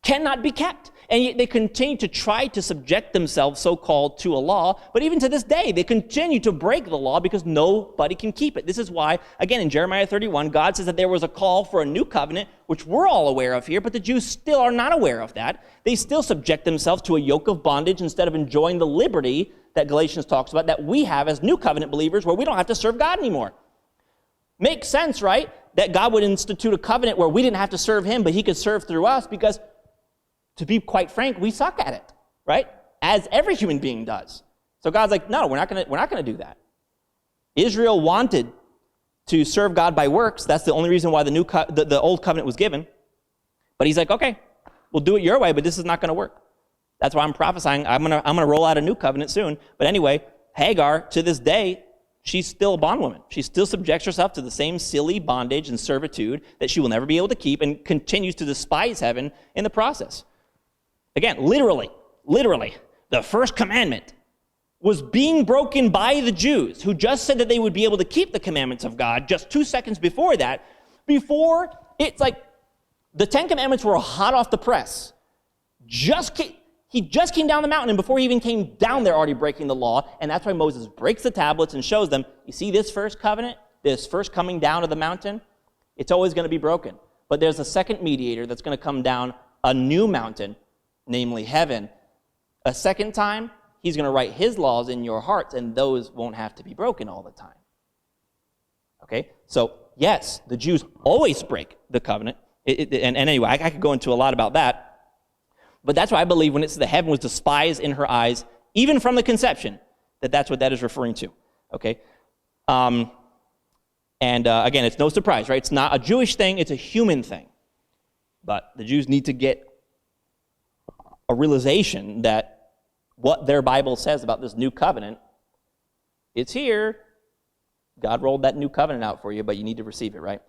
cannot be kept. And yet they continue to try to subject themselves, so-called, to a law. But even to this day, they continue to break the law because nobody can keep it. This is why, again, in Jeremiah 31, God says that there was a call for a new covenant, which we're all aware of here, but the Jews still are not aware of that. They still subject themselves to a yoke of bondage instead of enjoying the liberty that Galatians talks about, that we have as new covenant believers, where we don't have to serve God anymore. Makes sense, right? That God would institute a covenant where we didn't have to serve him, but he could serve through us because, to be quite frank, we suck at it, right? As every human being does. So God's like, no, we're not going to do that. Israel wanted to serve God by works. That's the only reason why the old covenant was given. But he's like, okay, we'll do it your way, but this is not going to work. That's why I'm prophesying. I'm gonna roll out a new covenant soon. But anyway, Hagar, to this day, she's still a bondwoman. She still subjects herself to the same silly bondage and servitude that she will never be able to keep, and continues to despise heaven in the process. Again, literally, the first commandment was being broken by the Jews, who just said that they would be able to keep the commandments of God just 2 seconds before that. Before, it's like the 10 Commandments were hot off the press. He just came down the mountain, and before he even came down, they're already breaking the law, and that's why Moses breaks the tablets and shows them, you see this first covenant, this first coming down of the mountain, it's always going to be broken. But there's a second mediator that's going to come down a new mountain, namely heaven. A second time, he's going to write his laws in your hearts, and those won't have to be broken all the time. Okay? So, yes, the Jews always break the covenant. And anyway, I could go into a lot about that. But that's why I believe when it says the heaven was despised in her eyes, even from the conception, that's what that is referring to. Okay? Again, it's no surprise, right? It's not a Jewish thing, it's a human thing. But the Jews need to get a realization that what their Bible says about this new covenant, it's here. God rolled that new covenant out for you, but you need to receive it, right?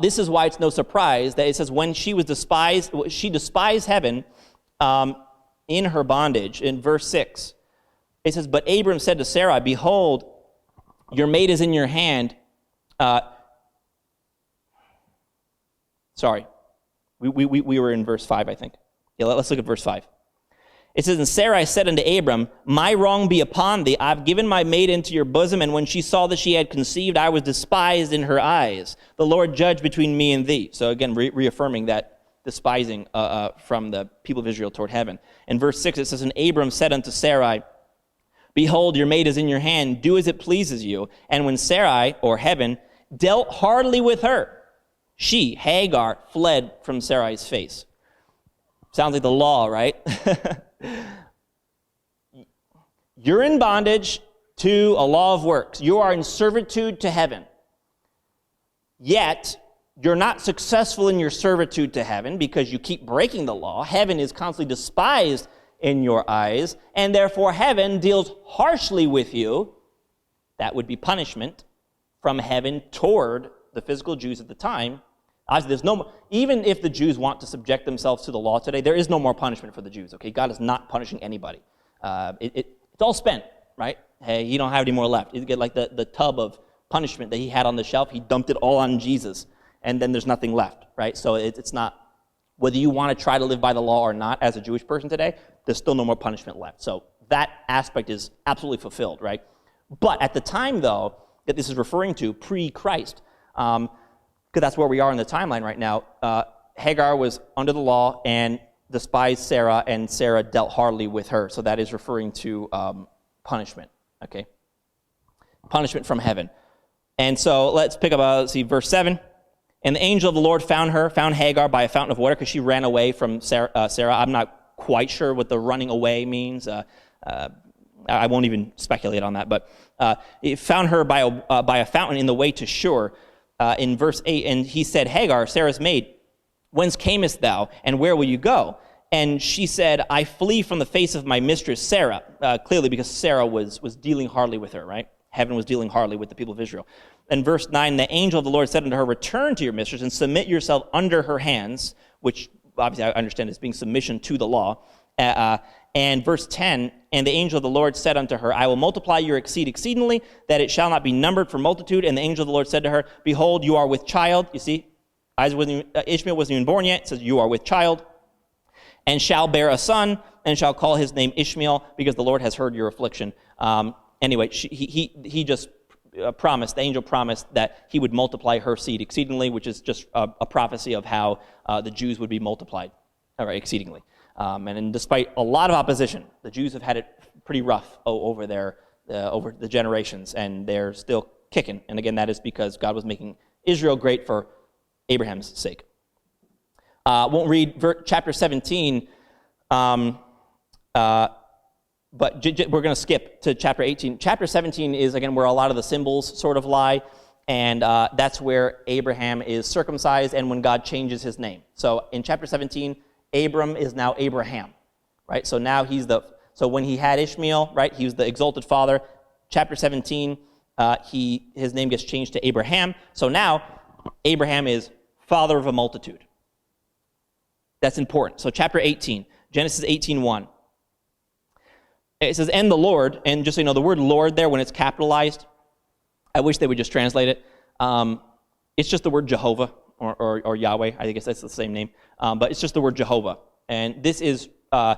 This is why it's no surprise that it says when she despised heaven in her bondage. In verse 6, it says, but Abram said to Sarai, behold, your maid is in your hand. Sorry, we were in verse 5, I think. Yeah, let's look at verse 5. It says, and Sarai said unto Abram, my wrong be upon thee. I've given my maid into your bosom, and when she saw that she had conceived, I was despised in her eyes. The Lord judge between me and thee. So again, reaffirming that despising from the people of Israel toward heaven. In verse 6, it says, and Abram said unto Sarai, behold, your maid is in your hand. Do as it pleases you. And when Sarai, or heaven, dealt hardly with her, she, Hagar, fled from Sarai's face. Sounds like the law, right? You're in bondage to a law of works. You are in servitude to heaven. Yet, you're not successful in your servitude to heaven because you keep breaking the law. Heaven is constantly despised in your eyes, and therefore heaven deals harshly with you. That would be punishment from heaven toward the physical Jews at the time. There's no, even if the Jews want to subject themselves to the law today, there is no more punishment for the Jews, okay? God is not punishing anybody. It's all spent, right? Hey, you don't have any more left. You get like the tub of punishment that he had on the shelf, he dumped it all on Jesus, and then there's nothing left, right? So it's not, whether you want to try to live by the law or not as a Jewish person today, there's still no more punishment left. So that aspect is absolutely fulfilled, right? But at the time, though, that this is referring to, pre-Christ, because that's where we are in the timeline right now, Hagar was under the law and despised Sarah, and Sarah dealt hardly with her. So that is referring to punishment, okay? Punishment from heaven. And so let's pick up, verse 7. And the angel of the Lord found Hagar by a fountain of water because she ran away from Sarah. I'm not quite sure what the running away means. I won't even speculate on that. But it found her by a fountain in the way to Shur. In verse 8, and he said, Hagar, Sarah's maid, whence camest thou, and where will you go? And she said, I flee from the face of my mistress Sarah. Clearly because Sarah was dealing hardly with her, right? Heaven was dealing hardly with the people of Israel. In verse 9, the angel of the Lord said unto her, return to your mistress and submit yourself under her hands, which obviously I understand as being submission to the law. And verse 10, and the angel of the Lord said unto her, I will multiply your exceed exceedingly, that it shall not be numbered for multitude. And the angel of the Lord said to her, behold, you are with child. You see, Ishmael wasn't even born yet. It says, you are with child, and shall bear a son, and shall call his name Ishmael, because the Lord has heard your affliction. Anyway, he just promised, the angel promised that he would multiply her seed exceedingly, which is just a prophecy of how the Jews would be multiplied, exceedingly. And despite a lot of opposition, the Jews have had it pretty rough over the generations, and they're still kicking. And again, that is because God was making Israel great for Abraham's sake. Won't read chapter 17, but we're going to skip to chapter 18. Chapter 17 is, again, where a lot of the symbols sort of lie, and that's where Abraham is circumcised and when God changes his name. So in chapter 17, Abram is now Abraham, right? So now so when he had Ishmael, right, he was the exalted father. chapter 17, his name gets changed to Abraham. So now, Abraham is father of a multitude. That's important. So chapter 18, Genesis 18:1. It says, and the Lord, and just so you know, the word Lord there, when it's capitalized, I wish they would just translate it. It's just the word Jehovah, or Yahweh. I think that's the same name. But it's just the word Jehovah. And this is, I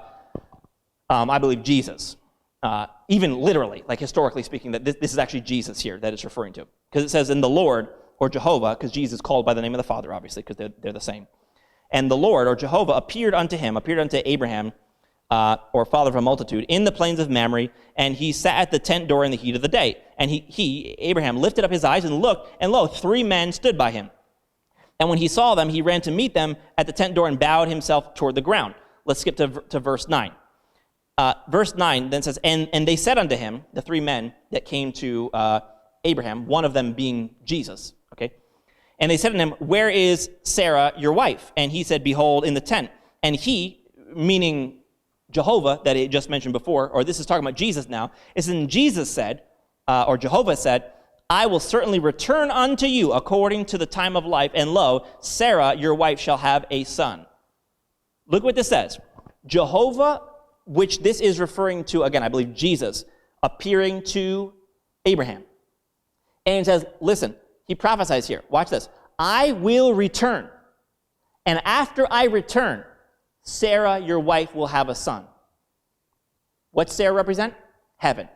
believe, Jesus. Even literally, like historically speaking, that this is actually Jesus here that it's referring to. Because it says, in the Lord, or Jehovah, because Jesus is called by the name of the Father, obviously, because they're the same. And the Lord, or Jehovah, appeared unto Abraham, or father of a multitude, in the plains of Mamre, and he sat at the tent door in the heat of the day. And Abraham, lifted up his eyes and looked, and lo, 3 men stood by him. And when he saw them, he ran to meet them at the tent door and bowed himself toward the ground. Let's skip to verse 9. Verse 9 then says, and they said unto him, the 3 men that came to Abraham, one of them being Jesus, okay? And they said unto him, where is Sarah, your wife? And he said, behold, in the tent. And he, meaning Jehovah, that he just mentioned before, or this is talking about Jesus now, is then Jesus said, or Jehovah said, I will certainly return unto you according to the time of life, and lo, Sarah, your wife, shall have a son. Look what this says. Jehovah, which this is referring to, again, I believe Jesus, appearing to Abraham. And it says, listen, he prophesies here. Watch this. I will return, and after I return, Sarah, your wife, will have a son. What's Sarah represent? Heaven.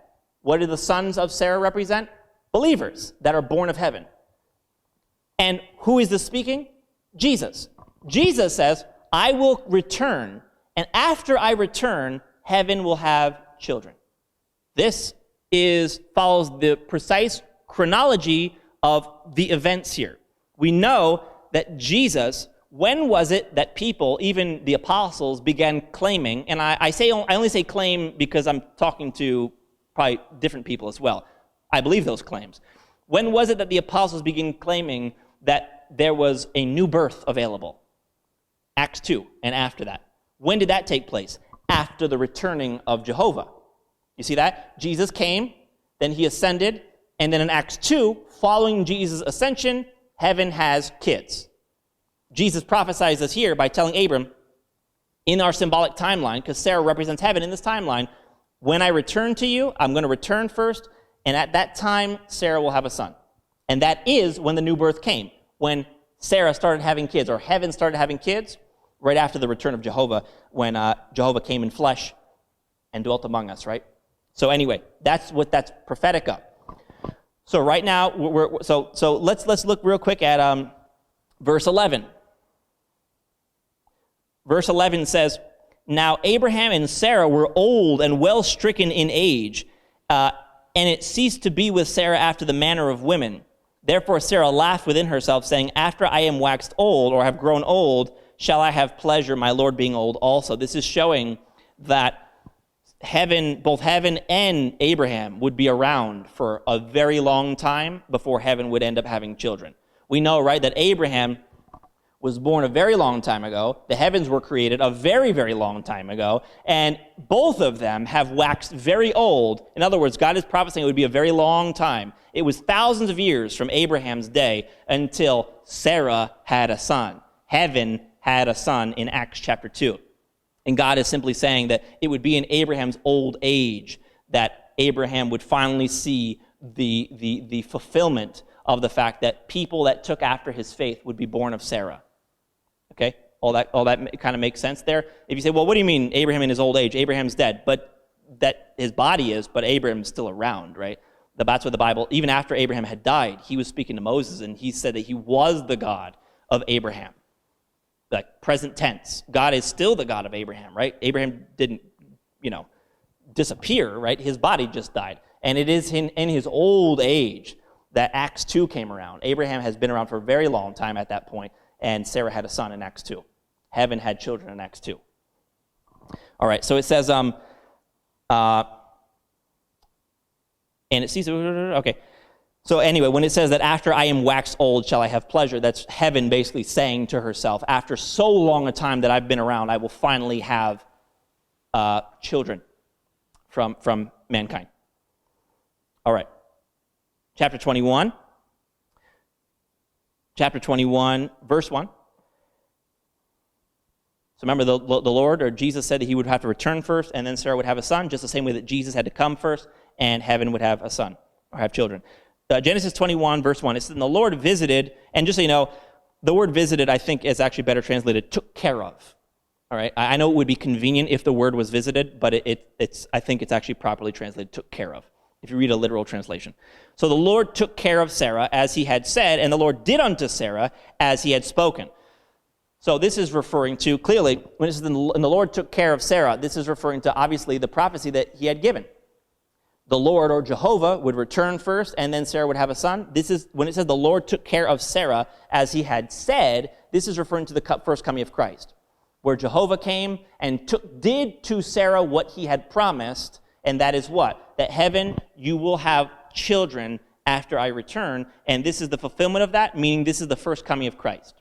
What do the sons of Sarah represent? Believers that are born of heaven. And who is this speaking? Jesus. Jesus says, I will return, and after I return, heaven will have children. This follows the precise chronology of the events here. We know that Jesus, when was it that people, even the apostles, began claiming, and I only say claim because I'm talking to probably different people as well. I believe those claims. When was it that the apostles began claiming that there was a new birth available? Acts 2 and after that. When did that take place? After the returning of Jehovah. You see that? Jesus came, then he ascended, and then in Acts 2, following Jesus' ascension, heaven has kids. Jesus prophesies this here by telling Abram, in our symbolic timeline, because Sarah represents heaven in this timeline, when I return to you, I'm going to return first, and at that time, Sarah will have a son. And that is when the new birth came, when Sarah started having kids, or heaven started having kids, right after the return of Jehovah, when Jehovah came in flesh and dwelt among us, right? So anyway, that's what that's prophetic of. So right now, so let's look real quick at verse 11. Verse 11 says, now Abraham and Sarah were old and well stricken in age, and it ceased to be with Sarah after the manner of women. Therefore Sarah laughed within herself, saying, after I am waxed old, or have grown old, shall I have pleasure, my Lord being old also. This is showing that both heaven and Abraham would be around for a very long time before heaven would end up having children. We know, right, that Abraham was born a very long time ago. The heavens were created a very, very long time ago. And both of them have waxed very old. In other words, God is prophesying it would be a very long time. It was thousands of years from Abraham's day until Sarah had a son. Heaven had a son in Acts chapter 2. And God is simply saying that it would be in Abraham's old age that Abraham would finally see the fulfillment of the fact that people that took after his faith would be born of Sarah. Okay? All that kind of makes sense there. If you say, well, what do you mean Abraham in his old age? Abraham's dead, but that his body is, but Abraham's still around, right? That's what the Bible, even after Abraham had died, he was speaking to Moses, and he said that he was the God of Abraham. Like present tense. God is still the God of Abraham, right? Abraham didn't, disappear, right? His body just died. And it is in his old age that Acts 2 came around. Abraham has been around for a very long time at that point, and Sarah had a son in Acts 2. Heaven had children in Acts 2. All right, so it says, and it sees, okay. So anyway, when it says that after I am waxed old shall I have pleasure, that's heaven basically saying to herself, after so long a time that I've been around, I will finally have children from mankind. All right. Chapter 21. Chapter 21, verse 1. So remember, the Lord, or Jesus, said that he would have to return first, and then Sarah would have a son, just the same way that Jesus had to come first, and heaven would have a son, or have children. Genesis 21, verse 1, it says, and the Lord visited, and just so you know, the word visited, I think, is actually better translated, took care of. All right, I know it would be convenient if the word was visited, but I think it's actually properly translated, took care of, if you read a literal translation. So the Lord took care of Sarah as he had said, and the Lord did unto Sarah as he had spoken. So this is referring to, clearly, when it says, and the Lord took care of Sarah, this is referring to, obviously, the prophecy that he had given. The Lord, or Jehovah, would return first, and then Sarah would have a son. This is, when it says the Lord took care of Sarah as he had said, this is referring to the first coming of Christ, where Jehovah came and did to Sarah what he had promised, and that is what? That heaven, you will have children after I return, and this is the fulfillment of that, meaning this is the first coming of Christ,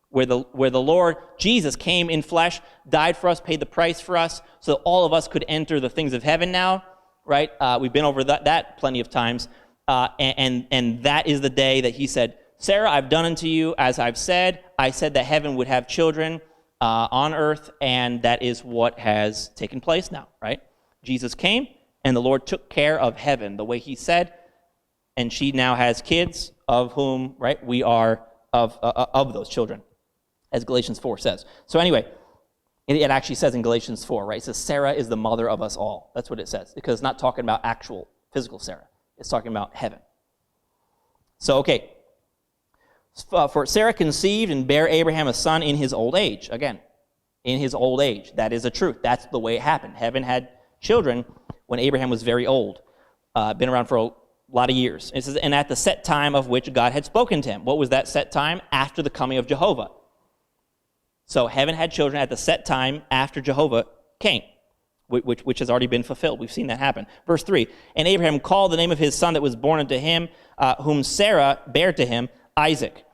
where the Lord Jesus came in flesh, died for us, paid the price for us, so that all of us could enter the things of heaven now, right? We've been over that plenty of times, and that is the day that he said, Sarah, I've done unto you as I've said. I said that heaven would have children on earth, and that is what has taken place now, right? Jesus came, and the Lord took care of heaven the way he said, and she now has kids of whom, right, we are of those children, as Galatians 4 says. So anyway, it actually says in Galatians 4, right? It says Sarah is the mother of us all. That's what it says, because it's not talking about actual physical Sarah. It's talking about heaven. So, okay. For Sarah conceived and bare Abraham a son in his old age. Again, in his old age. That is a truth. That's the way it happened. Heaven had children when Abraham was very old. Been around for a lot of years. It says, and at the set time of which God had spoken to him. What was that set time? After the coming of Jehovah. So heaven had children at the set time after Jehovah came, which has already been fulfilled. We've seen that happen. Verse 3, and Abraham called the name of his son that was born unto him, whom Sarah bare to him, Isaac.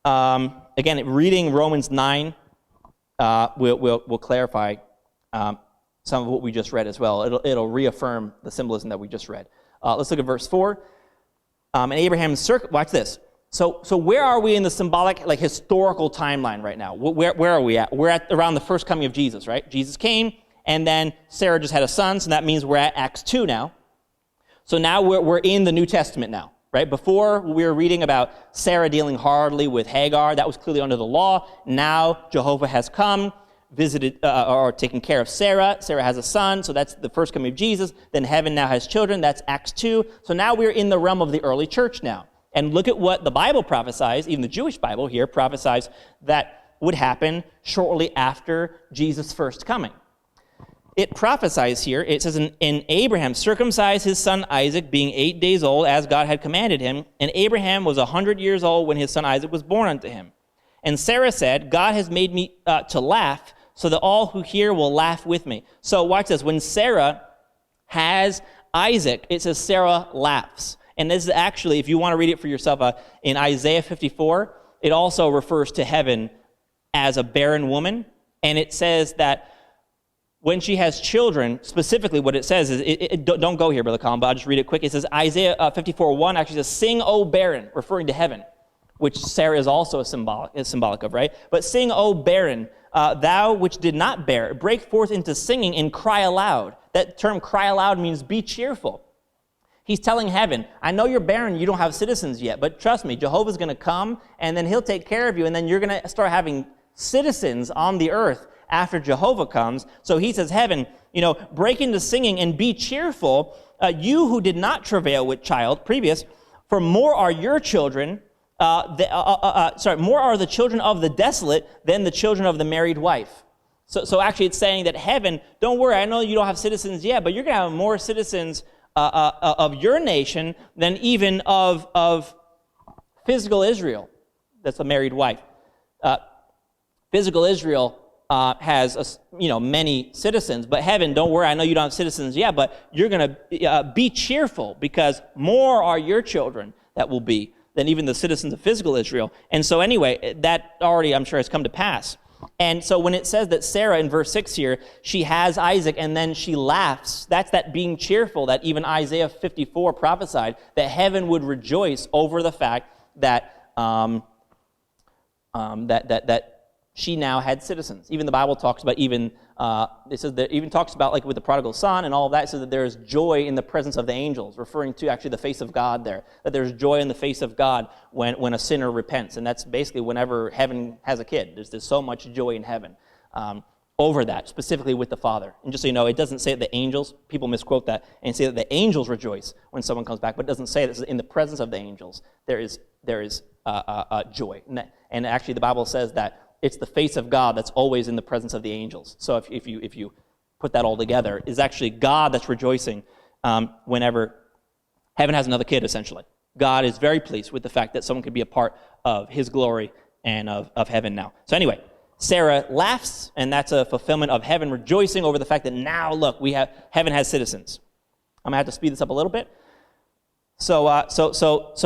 Again, reading Romans 9 will clarify some of what we just read as well. It'll reaffirm the symbolism that we just read. Let's look at verse 4. And Abraham, watch this. So where are we in the symbolic, historical timeline right now? Where are we at? We're at around the first coming of Jesus, right? Jesus came, and then Sarah just had a son, so that means we're at Acts 2 now. So now we're in the New Testament now, right? Before, we were reading about Sarah dealing hardly with Hagar. That was clearly under the law. Now Jehovah has come, visited, or taken care of Sarah. Sarah has a son, so that's the first coming of Jesus. Then heaven now has children. That's Acts 2. So now we're in the realm of the early church now. And look at what the Bible prophesies, even the Jewish Bible here prophesies that would happen shortly after Jesus' first coming. It prophesies here, it says, and Abraham circumcised his son Isaac, being 8 days old, as God had commanded him. And Abraham was 100 years old when his son Isaac was born unto him. And Sarah said, God has made me to laugh, so that all who hear will laugh with me. So watch this. When Sarah has Isaac, it says Sarah laughs. And this is actually, if you want to read it for yourself, in Isaiah 54, it also refers to heaven as a barren woman. And it says that when she has children, specifically what it says is, don't go here, Brother Colin, but I'll just read it quick. It says, Isaiah 54:1 actually says, sing, O barren, referring to heaven, which Sarah is also symbolic of, right? But sing, O barren, thou which did not bear, break forth into singing and cry aloud. That term cry aloud means be cheerful. He's telling heaven, I know you're barren, you don't have citizens yet, but trust me, Jehovah's going to come, and then he'll take care of you, and then you're going to start having citizens on the earth after Jehovah comes. So he says, heaven, break into singing and be cheerful, you who did not travail with child previous, for more are your children, more are the children of the desolate than the children of the married wife. So actually it's saying that heaven, don't worry, I know you don't have citizens yet, but you're going to have more citizens of your nation than even of physical Israel. That's a married wife. Physical Israel has many citizens, but heaven, don't worry, I know you don't have citizens yet, but you're going to be cheerful, because more are your children that will be than even the citizens of physical Israel. And so anyway, that already, I'm sure, has come to pass. And so when it says that Sarah in verse 6 here, she has Isaac and then she laughs, that's that being cheerful that even Isaiah 54 prophesied, that heaven would rejoice over the fact that that she now had citizens. Even the Bible talks about it says that even talks about like with the prodigal son and all of that, so that there is joy in the presence of the angels, referring to actually the face of God there, that there's joy in the face of God when a sinner repents. And that's basically whenever heaven has a kid. There's so much joy in heaven over that, specifically with the Father. And just so you know, it doesn't say that the angels, people misquote that, and say that the angels rejoice when someone comes back, but it doesn't say that in the presence of the angels there is joy. And actually the Bible says that it's the face of God that's always in the presence of the angels. So if you put that all together, it's actually God that's rejoicing whenever heaven has another kid, essentially. God is very pleased with the fact that someone could be a part of his glory and of heaven now. So anyway, Sarah laughs, and that's a fulfillment of heaven rejoicing over the fact that now, look, heaven has citizens. I'm going to have to speed this up a little bit. So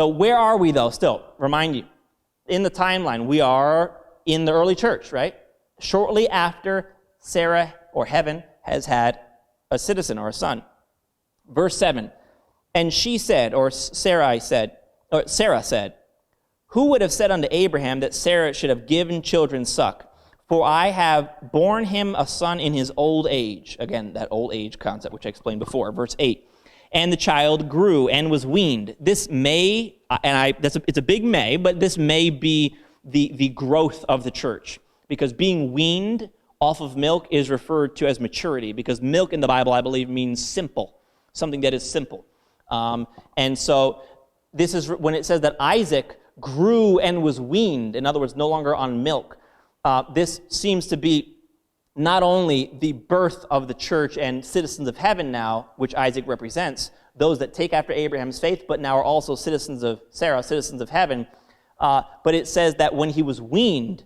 where are we, though, still? Remind you, in the timeline, we are in the early church, right? Shortly after Sarah, or heaven, has had a citizen or a son. Verse 7, and she said, or Sarah said, who would have said unto Abraham that Sarah should have given children suck? For I have borne him a son in his old age. Again, that old age concept, which I explained before. Verse 8, and the child grew and was weaned. This may, it's a big may, but this may be the growth of the church, because being weaned off of milk is referred to as maturity, because milk in the Bible, I believe, means simple, something that is simple. And so this is when it says that Isaac grew and was weaned, in other words, no longer on milk. This seems to be not only the birth of the church and citizens of heaven now, which Isaac represents, those that take after Abraham's faith, but now are also citizens of Sarah, citizens of heaven. But it says that when he was weaned,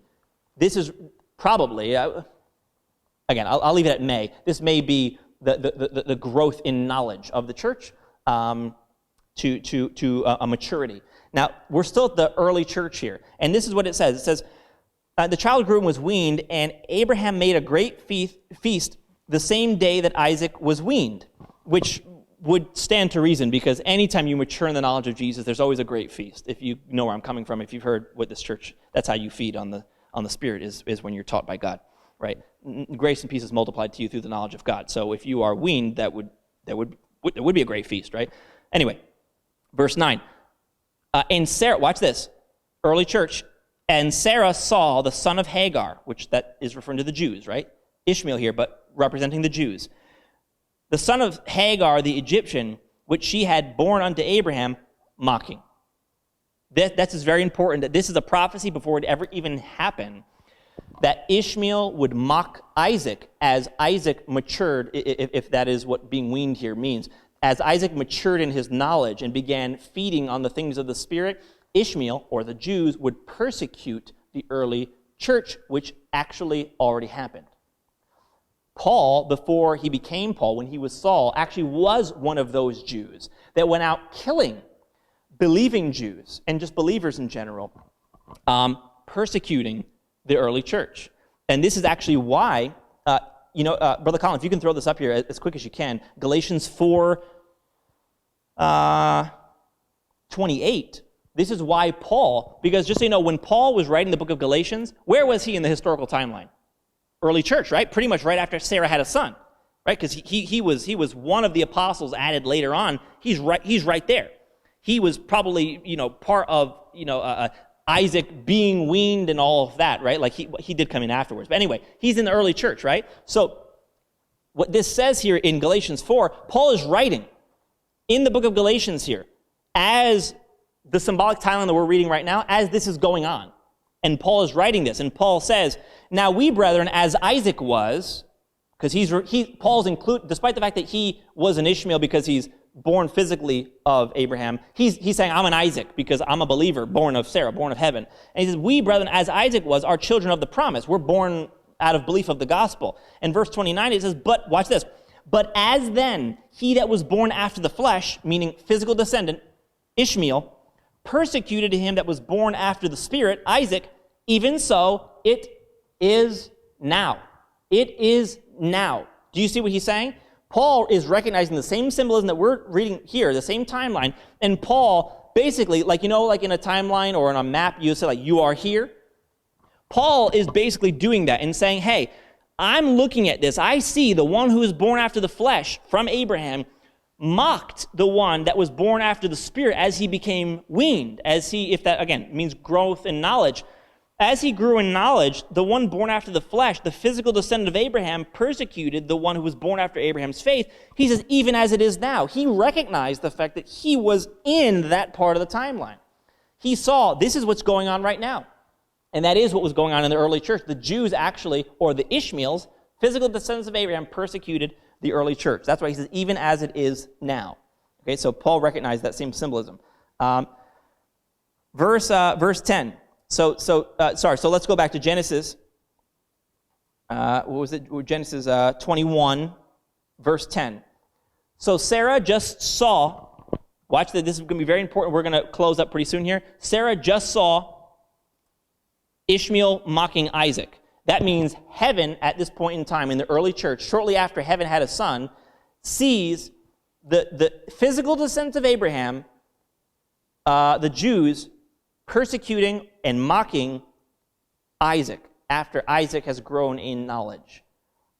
this is probably, again, I'll leave it at may. This may be the growth in knowledge of the church to a maturity. Now, we're still at the early church here, and this is what it says. It says, the child grew and was weaned, and Abraham made a great feast the same day that Isaac was weaned, which would stand to reason, because anytime you mature in the knowledge of Jesus, there's always a great feast. If you know where I'm coming from, if you've heard what this church, that's how you feed on the Spirit, is when you're taught by God, right? Grace and peace is multiplied to you through the knowledge of God. So if you are weaned, that would be a great feast, right? Anyway, verse 9. And Sarah, watch this, early church, and Sarah saw the son of Hagar, which that is referring to the Jews, right? Ishmael here, but representing the Jews. The son of Hagar, the Egyptian, which she had borne unto Abraham, mocking. That's very important, that this is a prophecy before it ever even happened, that Ishmael would mock Isaac as Isaac matured, if that is what being weaned here means. As Isaac matured in his knowledge and began feeding on the things of the Spirit, Ishmael, or the Jews, would persecute the early church, which actually already happened. Paul, before he became Paul, when he was Saul, actually was one of those Jews that went out killing believing Jews and just believers in general, persecuting the early church. And this is actually why, Brother Colin, if you can throw this up here as quick as you can, Galatians 4:28. This is why Paul, because just so you know, when Paul was writing the book of Galatians, where was he in the historical timeline? Early church, right? Pretty much right after Sarah had a son, right? Because he was one of the apostles added later on. He's right there. He was probably part of Isaac being weaned and all of that, right? Like he did come in afterwards. But anyway, he's in the early church, right? So what this says here in Galatians 4, Paul is writing in the book of Galatians here as the symbolic timeline that we're reading right now, as this is going on. And Paul is writing this, and Paul says, "Now we, brethren, as Isaac was," because Paul's included, despite the fact that he was an Ishmael because he's born physically of Abraham, he's saying, "I'm an Isaac because I'm a believer, born of Sarah, born of heaven." And he says, "We, brethren, as Isaac was, are children of the promise." We're born out of belief of the gospel. And verse 29, it says, "But," watch this, "but as then he that was born after the flesh," meaning physical descendant, Ishmael, "persecuted him that was born after the Spirit," Isaac, "even so it is now. It is now. Do you see what he's saying? Paul is recognizing the same symbolism that we're reading here, the same timeline, and Paul basically, like in a timeline or on a map, you say like, you are here. Paul is basically doing that and saying, hey, I'm looking at this. I see the one who is born after the flesh from Abraham mocked the one that was born after the Spirit as he became weaned, if that, again, means growth in knowledge. As he grew in knowledge, the one born after the flesh, the physical descendant of Abraham, persecuted the one who was born after Abraham's faith. He says, even as it is now. He recognized the fact that he was in that part of the timeline. He saw, this is what's going on right now. And that is what was going on in the early church. The Jews actually, or the Ishmaels, physical descendants of Abraham, persecuted the early church. That's why he says, even as it is now. Okay, so Paul recognized that same symbolism. Verse 10. So let's go back to Genesis. What was it? Genesis 21, verse 10. So Sarah just saw, watch that, this is going to be very important. We're going to close up pretty soon here. Sarah just saw Ishmael mocking Isaac. That means heaven at this point in time in the early church, shortly after heaven had a son, sees the physical descendants of Abraham, the Jews, persecuting and mocking Isaac after Isaac has grown in knowledge.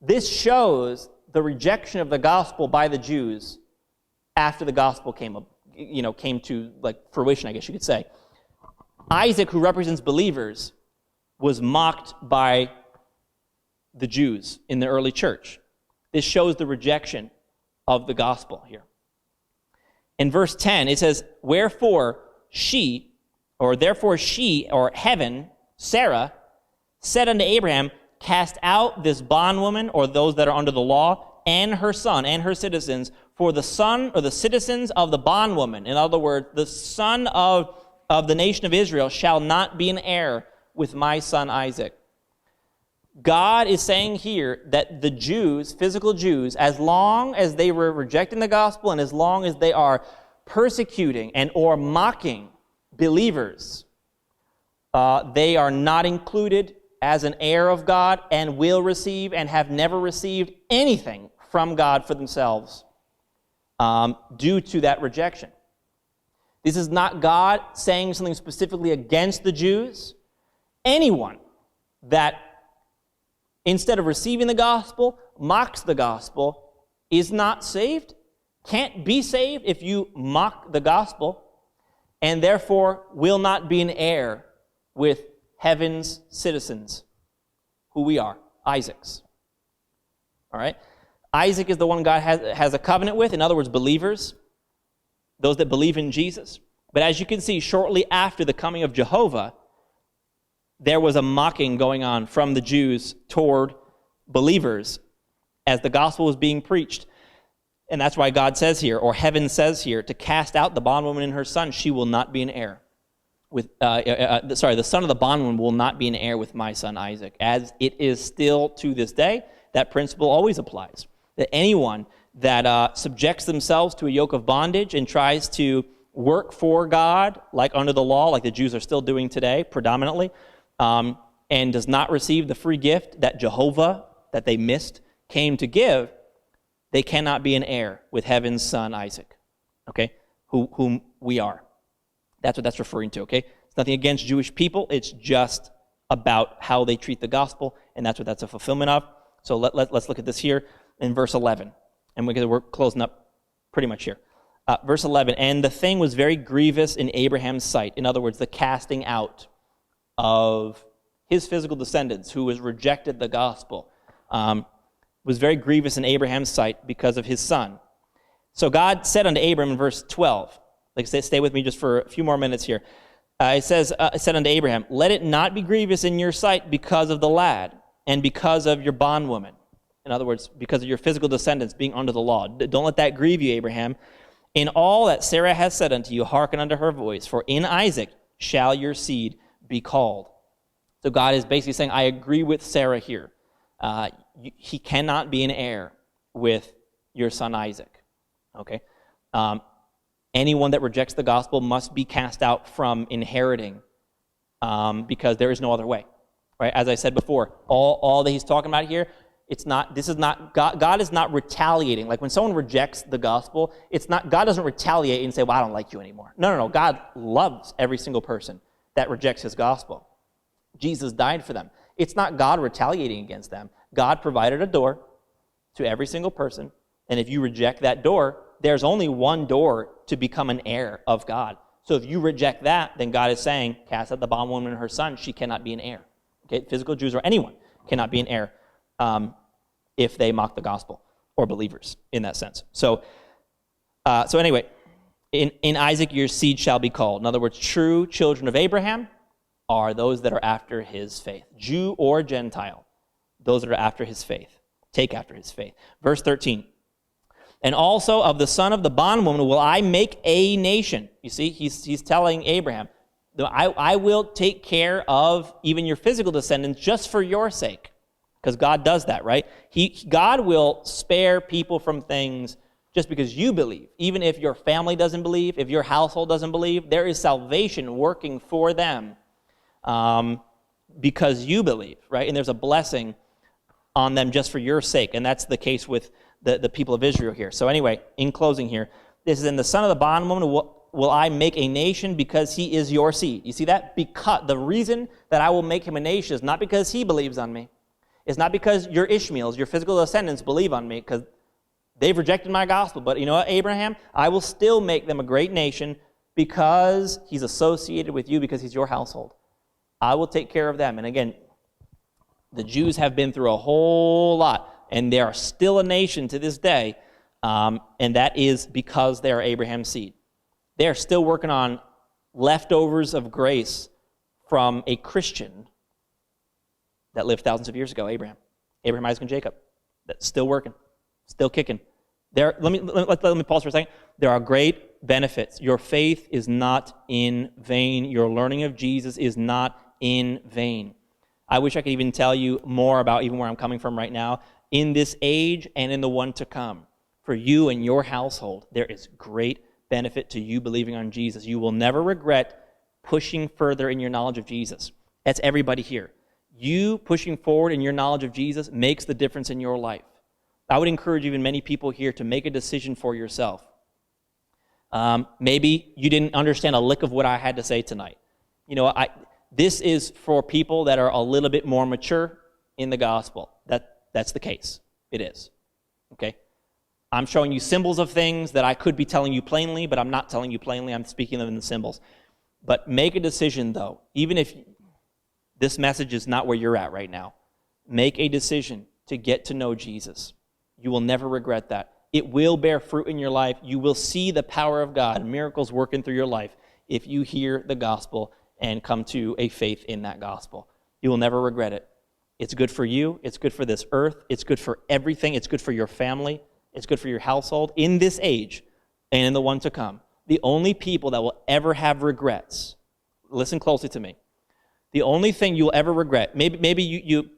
This shows the rejection of the gospel by the Jews after the gospel came to fruition, I guess you could say. Isaac, who represents believers, was mocked by the Jews in the early church. This shows the rejection of the gospel here. In verse 10, it says, therefore she, or heaven, Sarah, said unto Abraham, cast out this bondwoman, or those that are under the law, and her son, and her citizens, for the son, or the citizens of the bondwoman, in other words, the son of the nation of Israel, shall not be an heir with my son Isaac. God is saying here that the Jews, physical Jews, as long as they were rejecting the gospel and as long as they are persecuting and or mocking believers, they are not included as an heir of God and will receive and have never received anything from God for themselves due to that rejection. This is not God saying something specifically against the Jews. Anyone that, instead of receiving the gospel, mocks the gospel, is not saved, can't be saved if you mock the gospel, and therefore will not be an heir with heaven's citizens, who we are, Isaac's. All right? Isaac is the one God has a covenant with, in other words, believers, those that believe in Jesus. But as you can see, shortly after the coming of Jehovah, there was a mocking going on from the Jews toward believers as the gospel was being preached. And that's why God says here, or heaven says here, to cast out the bondwoman and her son, she will not be an heir. The son of the bondwoman will not be an heir with my son Isaac. As it is still to this day, that principle always applies. That anyone that subjects themselves to a yoke of bondage and tries to work for God, like under the law, like the Jews are still doing today, predominantly, and does not receive the free gift that Jehovah, that they missed, came to give, they cannot be an heir with heaven's son Isaac, okay, whom we are. That's what that's referring to, okay? It's nothing against Jewish people. It's just about how they treat the gospel, and that's what that's a fulfillment of. So let's look at this here in verse 11, and we're closing up pretty much here. Verse 11, and the thing was very grievous in Abraham's sight. In other words, the casting out of his physical descendants who has rejected the gospel was very grievous in Abraham's sight because of his son. So God said unto Abram in verse 12, stay with me just for a few more minutes here. It says, said unto Abraham, let it not be grievous in your sight because of the lad and because of your bondwoman. In other words, because of your physical descendants being under the law. Don't let that grieve you, Abraham. In all that Sarah has said unto you, hearken unto her voice, for in Isaac shall your seed be called. So God is basically saying, I agree with Sarah here. He cannot be an heir with your son Isaac. Okay? Anyone that rejects the gospel must be cast out from inheriting because there is no other way. right? As I said before, all that he's talking about here, God is not retaliating. Like when someone rejects the gospel, God doesn't retaliate and say, well, I don't like you anymore. No. God loves every single person that rejects his gospel. Jesus died for them. It's not God retaliating against them. God provided a door to every single person, and if you reject that door, there's only one door to become an heir of God. So if you reject that, then God is saying, cast out the bondwoman and her son, she cannot be an heir. Okay? Physical Jews or anyone cannot be an heir if they mock the gospel, or believers in that sense. So anyway, in Isaac your seed shall be called. In other words, true children of Abraham are those that are after his faith. Jew or Gentile, those that are after his faith. Take after his faith. Verse 13. And also of the son of the bondwoman will I make a nation. You see, he's telling Abraham, I will take care of even your physical descendants just for your sake. Because God does that, right? God will spare people from things just because you believe. Even if your family doesn't believe, if your household doesn't believe, there is salvation working for them because you believe, right? And there's a blessing on them just for your sake. And that's the case with the people of Israel here. So anyway, in closing here, this is in the son of the bondwoman will I make a nation because he is your seed. You see that? Because the reason that I will make him a nation is not because he believes on me. It's not because your Ishmaels, your physical descendants, believe on me, because they've rejected my gospel. But you know what, Abraham? I will still make them a great nation because he's associated with you, because he's your household. I will take care of them. And again, the Jews have been through a whole lot, and they are still a nation to this day, and that is because they are Abraham's seed. They are still working on leftovers of grace from a Christian that lived thousands of years ago, Abraham, Isaac, and Jacob. That's still working, still kicking. Let me pause for a second. There are great benefits. Your faith is not in vain. Your learning of Jesus is not in vain. I wish I could even tell you more about even where I'm coming from right now. In this age and in the one to come, for you and your household, there is great benefit to you believing on Jesus. You will never regret pushing further in your knowledge of Jesus. That's everybody here. You pushing forward in your knowledge of Jesus makes the difference in your life. I would encourage even many people here to make a decision for yourself. Maybe you didn't understand a lick of what I had to say tonight. You know, this is for people that are a little bit more mature in the gospel. That's the case. It is. Okay? I'm showing you symbols of things that I could be telling you plainly, but I'm not telling you plainly. I'm speaking of them in the symbols. But make a decision, though. Even if this message is not where you're at right now, make a decision to get to know Jesus. You will never regret that. It will bear fruit in your life. You will see the power of God, miracles working through your life, if you hear the gospel and come to a faith in that gospel. You will never regret it. It's good for you. It's good for this earth. It's good for everything. It's good for your family. It's good for your household in this age and in the one to come. The only people that will ever have regrets, listen closely to me, the only thing you'll ever regret, maybe you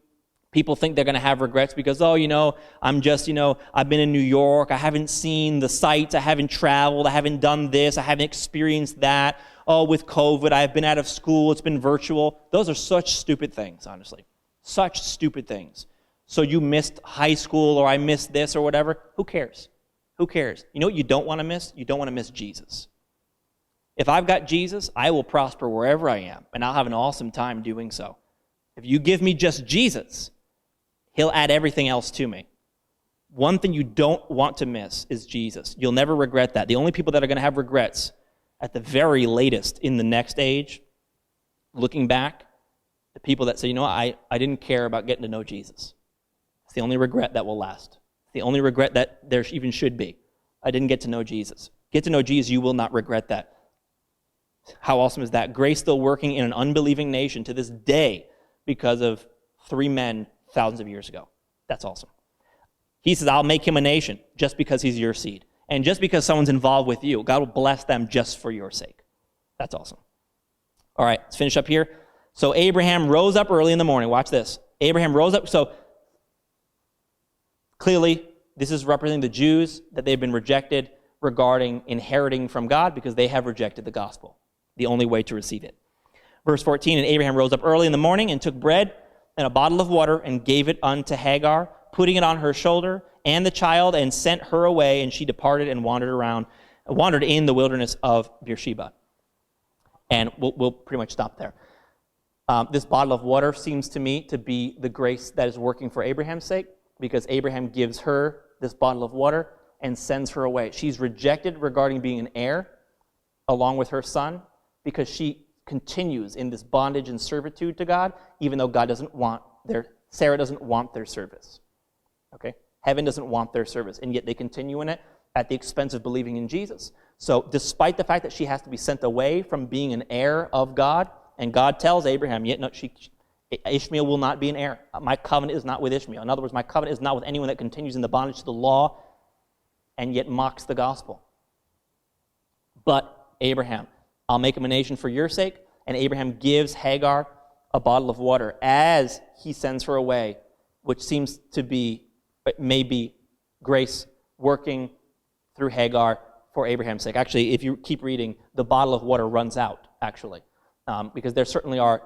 people think they're going to have regrets because, I've been in New York, I haven't seen the sights, I haven't traveled, I haven't done this, I haven't experienced that. Oh, with COVID, I've been out of school, it's been virtual. Those are such stupid things, honestly. Such stupid things. So you missed high school, or I missed this or whatever. Who cares? Who cares? You know what you don't want to miss? You don't want to miss Jesus. If I've got Jesus, I will prosper wherever I am, and I'll have an awesome time doing so. If you give me just Jesus, he'll add everything else to me. One thing you don't want to miss is Jesus. You'll never regret that. The only people that are going to have regrets at the very latest in the next age, looking back, the people that say, I didn't care about getting to know Jesus. It's the only regret that will last. It's the only regret that there even should be. I didn't get to know Jesus. Get to know Jesus, you will not regret that. How awesome is that? Grace still working in an unbelieving nation to this day because of 3 men thousands of years ago. That's awesome. He says, I'll make him a nation just because he's your seed. And just because someone's involved with you, God will bless them just for your sake. That's awesome. All right, let's finish up here. So Abraham rose up early in the morning. Watch this. Abraham rose up. So clearly, this is representing the Jews that they've been rejected regarding inheriting from God because they have rejected the gospel. The only way to receive it. Verse 14, and Abraham rose up early in the morning and took bread and a bottle of water, and gave it unto Hagar, putting it on her shoulder, and the child, and sent her away, and she departed and wandered in the wilderness of Beersheba. And we'll pretty much stop there. This bottle of water seems to me to be the grace that is working for Abraham's sake, because Abraham gives her this bottle of water and sends her away. She's rejected regarding being an heir along with her son, because she continues in this bondage and servitude to God, even though Sarah doesn't want their service. Okay? Heaven doesn't want their service, and yet they continue in it at the expense of believing in Jesus. So despite the fact that she has to be sent away from being an heir of God, and God tells Abraham, yet no, Ishmael will not be an heir. My covenant is not with Ishmael. In other words, my covenant is not with anyone that continues in the bondage to the law and yet mocks the gospel. But Abraham, I'll make him a nation for your sake, and Abraham gives Hagar a bottle of water as he sends her away, which seems to be, maybe, grace working through Hagar for Abraham's sake. Actually, if you keep reading, the bottle of water runs out, actually, because there certainly are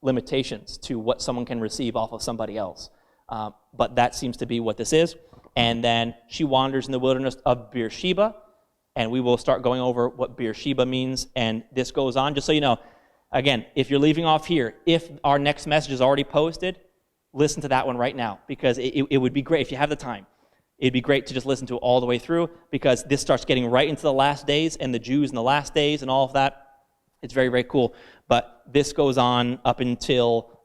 limitations to what someone can receive off of somebody else. But that seems to be what this is. And then she wanders in the wilderness of Beersheba, and we will start going over what Beersheba means, and this goes on. Just so you know, again, if you're leaving off here, if our next message is already posted, listen to that one right now, because it would be great if you have the time. It'd be great to just listen to it all the way through, because this starts getting right into the last days and the Jews in the last days and all of that. It's very, very cool. But this goes on up until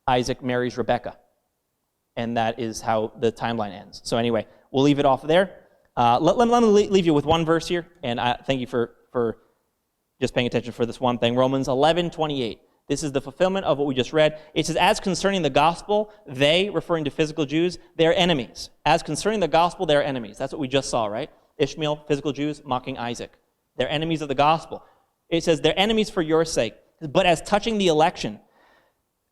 Isaac marries Rebekah, and that is how the timeline ends. So anyway, we'll leave it off there. Let me leave you with one verse here, and I thank you for just paying attention for this one thing. Romans 11:28. This is the fulfillment of what we just read. It says, as concerning the gospel, they, referring to physical Jews, they're enemies. As concerning the gospel, they're enemies. That's what we just saw, right? Ishmael, physical Jews, mocking Isaac. They're enemies of the gospel. It says, they're enemies for your sake. But as touching the election,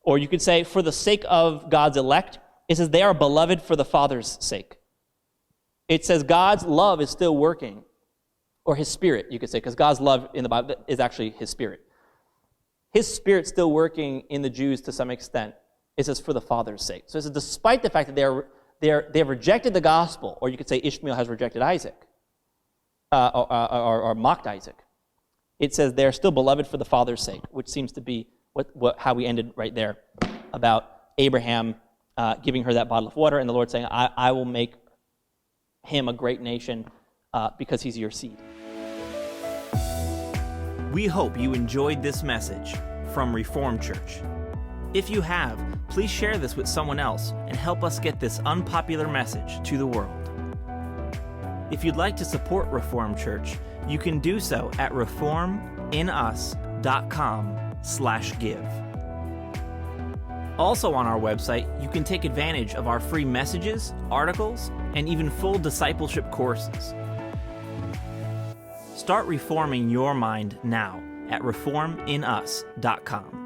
or you could say, for the sake of God's elect, it says, they are beloved for the Father's sake. It says God's love is still working, or his spirit, you could say, because God's love in the Bible is actually his spirit. His spirit's still working in the Jews to some extent. It says for the Father's sake. So it says despite the fact that they have rejected the gospel, or you could say Ishmael has rejected Isaac, or mocked Isaac, it says they're still beloved for the Father's sake, which seems to be how we ended right there about Abraham giving her that bottle of water, and the Lord saying, I will make him a great nation because he's your seed. We hope you enjoyed this message from Reformed Church. If you have, please share this with someone else and help us get this unpopular message to the world. If you'd like to support Reformed Church, you can do so at reforminus.com/give. Also on our website, you can take advantage of our free messages, articles, and even full discipleship courses. Start reforming your mind now at reforminus.com.